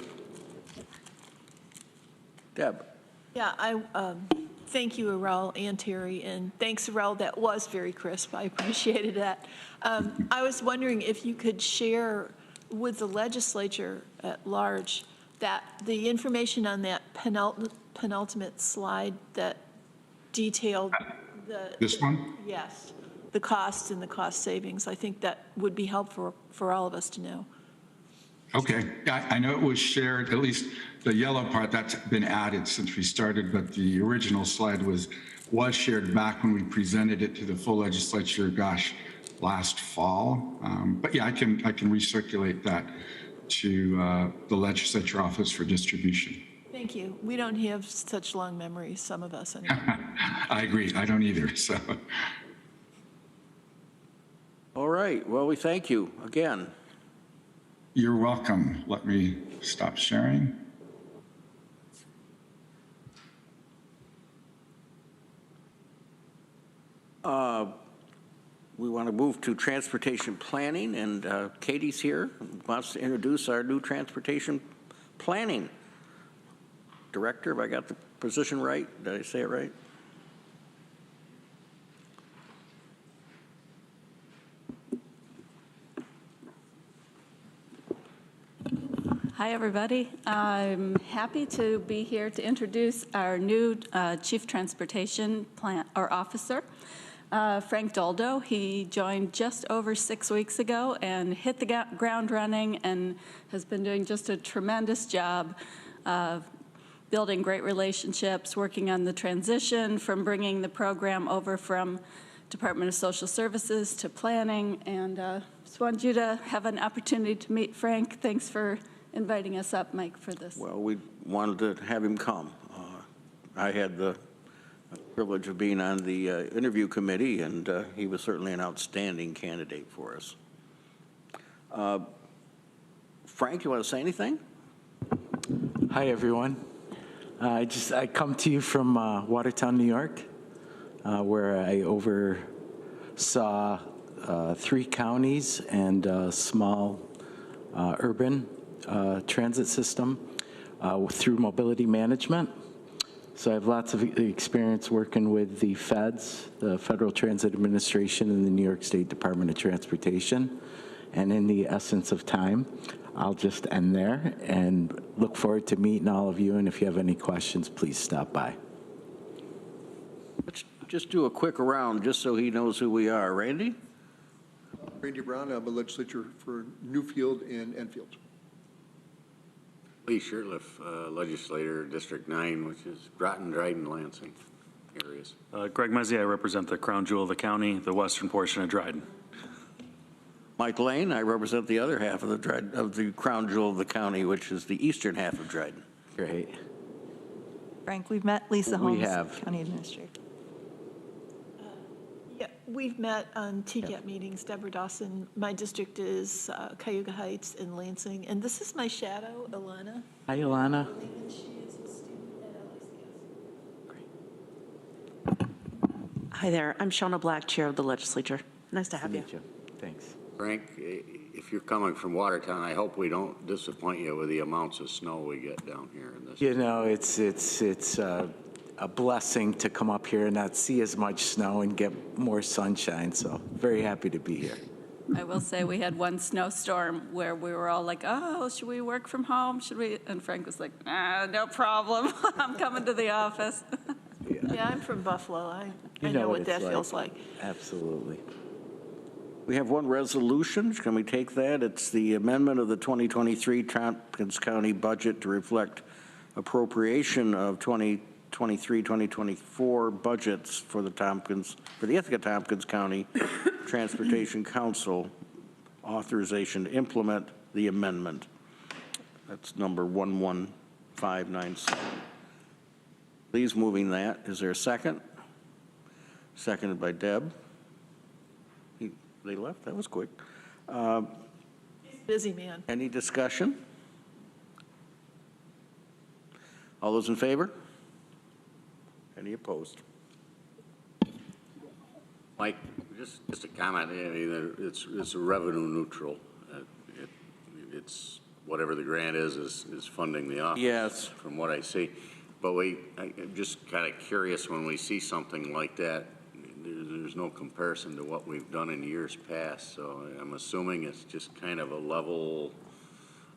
Deb.
Yeah, I thank you, Arel and Terry, and thanks, Arel. That was very crisp. I appreciated that. I was wondering if you could share with the legislature at large that the information on that penultimate slide that detailed
this one?
Yes, the costs and the cost savings. I think that would be helpful for all of us to know.
Okay, I know it was shared, at least the yellow part, that's been added since we started, but the original slide was shared back when we presented it to the full legislature, last fall. But yeah, I can recirculate that to the legislature office for distribution.
Thank you. We don't have such long memories, some of us anyway.
I agree, I don't either, so.
All right, well, we thank you again.
You're welcome. Let me stop sharing.
We want to move to transportation planning, and Katie's here, wants to introduce our new transportation planning director. Have I got the position right? Did I say it right?
Hi, everybody. I'm happy to be here to introduce our new Chief Transportation Officer, Frank Doldo. He joined just over 6 weeks ago and hit the ground running and has been doing just a tremendous job building great relationships, working on the transition from bringing the program over from Department of Social Services to planning, and just wanted you to have an opportunity to meet Frank. Thanks for inviting us up, Mike, for this.
Well, we wanted to have him come. I had the privilege of being on the interview committee, and he was certainly an outstanding candidate for us. Frank, you want to say anything?
Hi, everyone. I come to you from Watertown, New York, where I oversaw 3 counties and a small urban transit system through mobility management. So I have lots of experience working with the feds, the Federal Transit Administration, and the New York State Department of Transportation. And in the essence of time, I'll just end there and look forward to meeting all of you. And if you have any questions, please stop by.
Let's just do a quick round just so he knows who we are. Randy?
Randy Brown, I'm a legislature for Newfield and Enfield.
Lee Shurtleff, legislator, District 9, which is Groton, Dryden, Lansing areas.
Greg Mezey, I represent the crown jewel of the county, the western portion of Dryden.
Mike Lane, I represent the other half of the crown jewel of the county, which is the eastern half of Dryden.
Great.
Frank, we've met. Lisa Holmes,
We have.
County Administrator.
Yeah, we've met on TCAT meetings. Deborah Dawson. My district is Cayuga Heights in Lansing. And this is my shadow, Ilana.
Hi, Ilana.
And she is a student at LICS.
Hi there. I'm Shauna Black, Chair of the Legislature. Nice to have you.
Thanks.
Frank, if you're coming from Watertown, I hope we don't disappoint you with the amounts of snow we get down here in this.
You know, it's a blessing to come up here and not see as much snow and get more sunshine. So very happy to be here.
I will say we had one snowstorm where we were all like, oh, should we work from home? Should we? And Frank was like, no problem. I'm coming to the office.
Yeah, I'm from Buffalo. I know what that feels like.
Absolutely.
We have one resolution. Can we take that? It's the amendment of the 2023 Tompkins County budget to reflect appropriation of 2023-2024 budgets for the Ithaca Tompkins County Transportation Council, authorization to implement the amendment. That's number 11597. Please moving that. Is there a second? Seconded by Deb. They left? That was quick.
Busy man.
Any discussion? All those in favor? Any opposed?
Mike, just a comment. I mean, it's revenue neutral. It's whatever the grant is funding the office.
Yes.
From what I see. But I'm just kind of curious when we see something like that. There's no comparison to what we've done in years past, so I'm assuming it's just kind of a level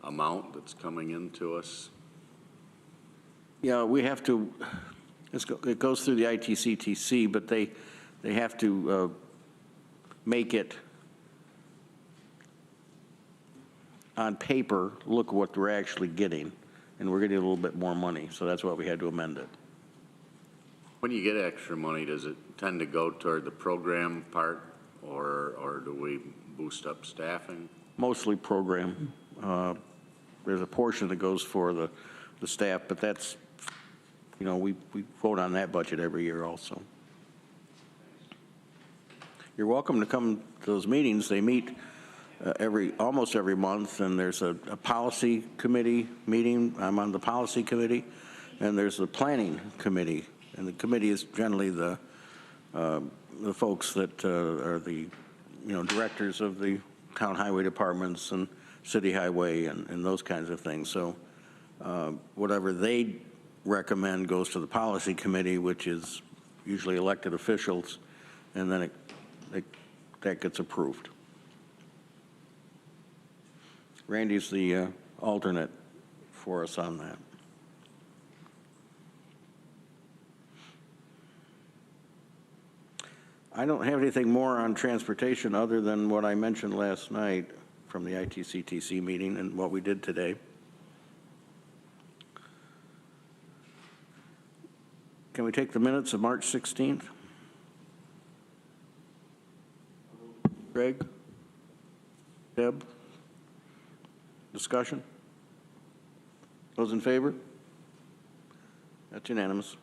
amount that's coming into us.
Yeah, we have to, it goes through the ITCTC, but they have to make it on paper, look what we're actually getting, and we're getting a little bit more money, so that's why we had to amend it.
When you get extra money, does it tend to go toward the program part, or do we boost up staffing?
Mostly program. There's a portion that goes for the staff, but that's, you know, we vote on that budget every year also. You're welcome to come to those meetings. They meet almost every month, and there's a policy committee meeting. I'm on the policy committee, and there's a planning committee. And the committee is generally the folks that are the, directors of the town highway departments and city highway and those kinds of things. So whatever they recommend goes to the policy committee, which is usually elected officials, and then that gets approved. Randy's the alternate for us on that. I don't have anything more on transportation other than what I mentioned last night from the ITCTC meeting and what we did today. Can we take the minutes of March 16th? Greg? Deb? Discussion? Those in favor? That's unanimous.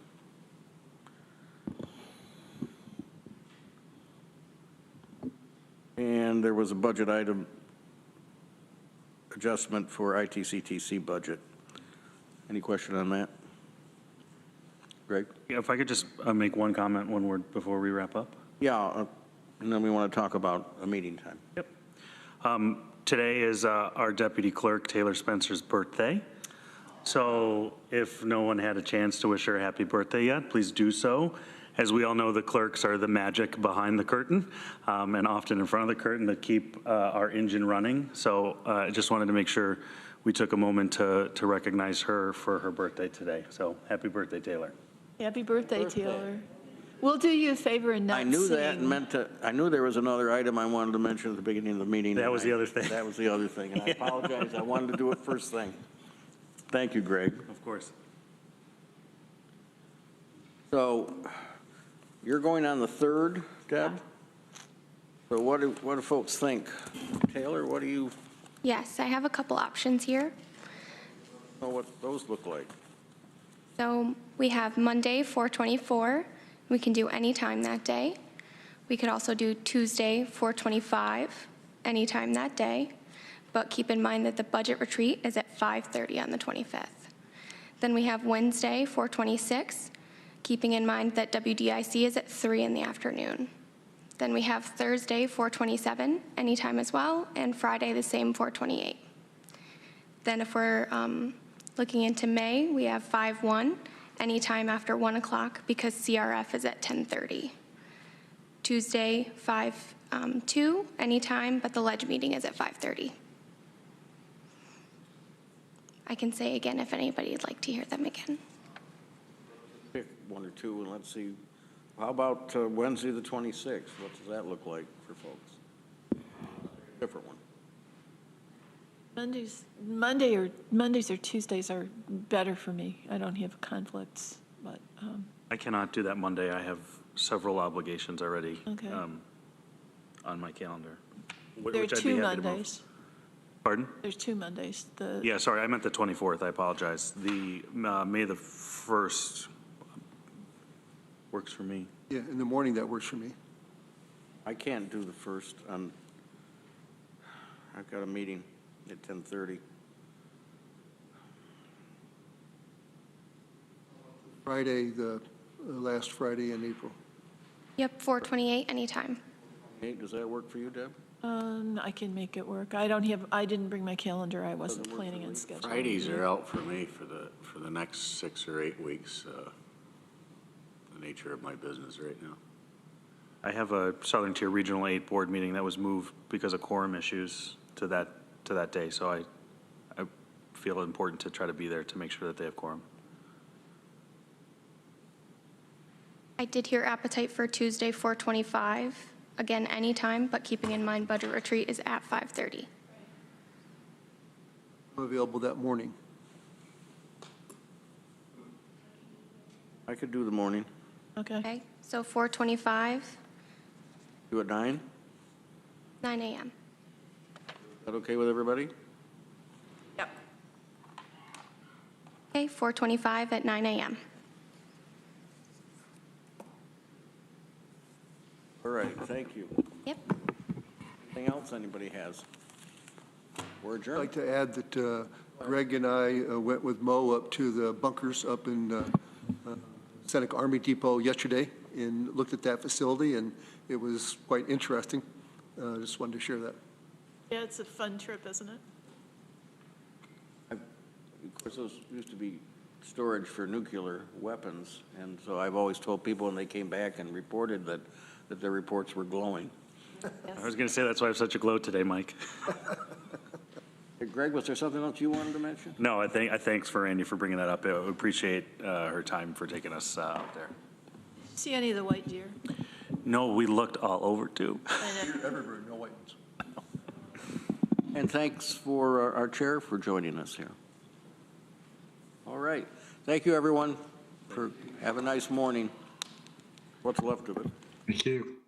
And there was a budget item adjustment for ITCTC budget. Any question on that? Greg?
Yeah, if I could just make one comment, one word before we wrap up.
Yeah, and then we want to talk about a meeting time.
Yep. Today is our deputy clerk, Taylor Spencer's birthday. So if no one had a chance to wish her a happy birthday yet, please do so. As we all know, the clerks are the magic behind the curtain and often in front of the curtain that keep our engine running. So I just wanted to make sure we took a moment to recognize her for her birthday today. So happy birthday, Taylor.
Happy birthday, Taylor. We'll do you a favor and not
I knew
sing.
that and meant to, I knew there was another item I wanted to mention at the beginning of the meeting.
That was the other thing.
That was the other thing, and I apologize. I wanted to do it first thing. Thank you, Greg.
Of course.
So you're going on the 3rd, Deb? So what do folks think? Taylor, what do you
Yes, I have a couple options here.
know what those look like?
So we have Monday, 4/24. We can do any time that day. We could also do Tuesday, 4/25, anytime that day. But keep in mind that the budget retreat is at 5:30 on the 25th. Then we have Wednesday, 4/26, keeping in mind that WDIC is at 3 in the afternoon. Then we have Thursday, 4/27, anytime as well, and Friday the same, 4/28. Then if we're looking into May, we have 5/1, anytime after 1 o'clock because CRF is at 10:30. Tuesday, 5/2, anytime, but the ledge meeting is at 5:30. I can say again if anybody would like to hear them again.
Pick one or two, and let's see. How about Wednesday, the 26th? What does that look like for folks? Different one.
Mondays or Tuesdays are better for me. I don't have conflicts, but
I cannot do that Monday. I have several obligations already
Okay.
on my calendar.
there are
which I'd be
2
happy to move.
Mondays.
Pardon?
There's 2 Mondays.
Yeah, sorry, I meant the 24th. I apologize. The May the 1st works for me.
Yeah, in the morning, that works for me.
I can't do the 1st. I've got a meeting at 10:30.
Friday, the last Friday in April.
Yep, 4/28, anytime.
Hey, does that work for you, Deb?
I can make it work. I didn't bring my calendar. I wasn't planning on scheduling.
Fridays are out for me for the next 6 or 8 weeks, the nature of my business right now.
I have a Southern Tier Regional 8 board meeting that was moved because of quorum issues to that day. So I feel it important to try to be there to make sure that they have quorum.
I did hear appetite for Tuesday, 4/25. Again, anytime, but keeping in mind budget retreat is at 5:30.
I'm available that morning.
I could do the morning.
Okay, so 4/25,
Do it 9?
9 a.m.
Is that okay with everybody?
Yep.
Okay, 4/25 at 9 a.m.
All right, thank you.
Yep.
Anything else anybody has? We're
I'd
adjourned.
like to add that Greg and I went with Mo up to the bunkers up in Seneca Army Depot yesterday and looked at that facility, and it was quite interesting. Just wanted to share that.
Yeah, it's a fun trip, isn't it?
Of course, those used to be storage for nuclear weapons, and so I've always told people when they came back and reported that their reports were glowing.
I was going to say that's why I have such a glow today, Mike.
Hey, Greg, was there something else you wanted to mention?
No, I thanks for Randy for bringing that up. I appreciate her time for taking us out there.
See any of the white deer?
No, we looked all over too.
Everywhere, no white ones.
And thanks for our chair for joining us here. All right. Thank you, everyone. Have a nice morning. What's left of it.
Thank you.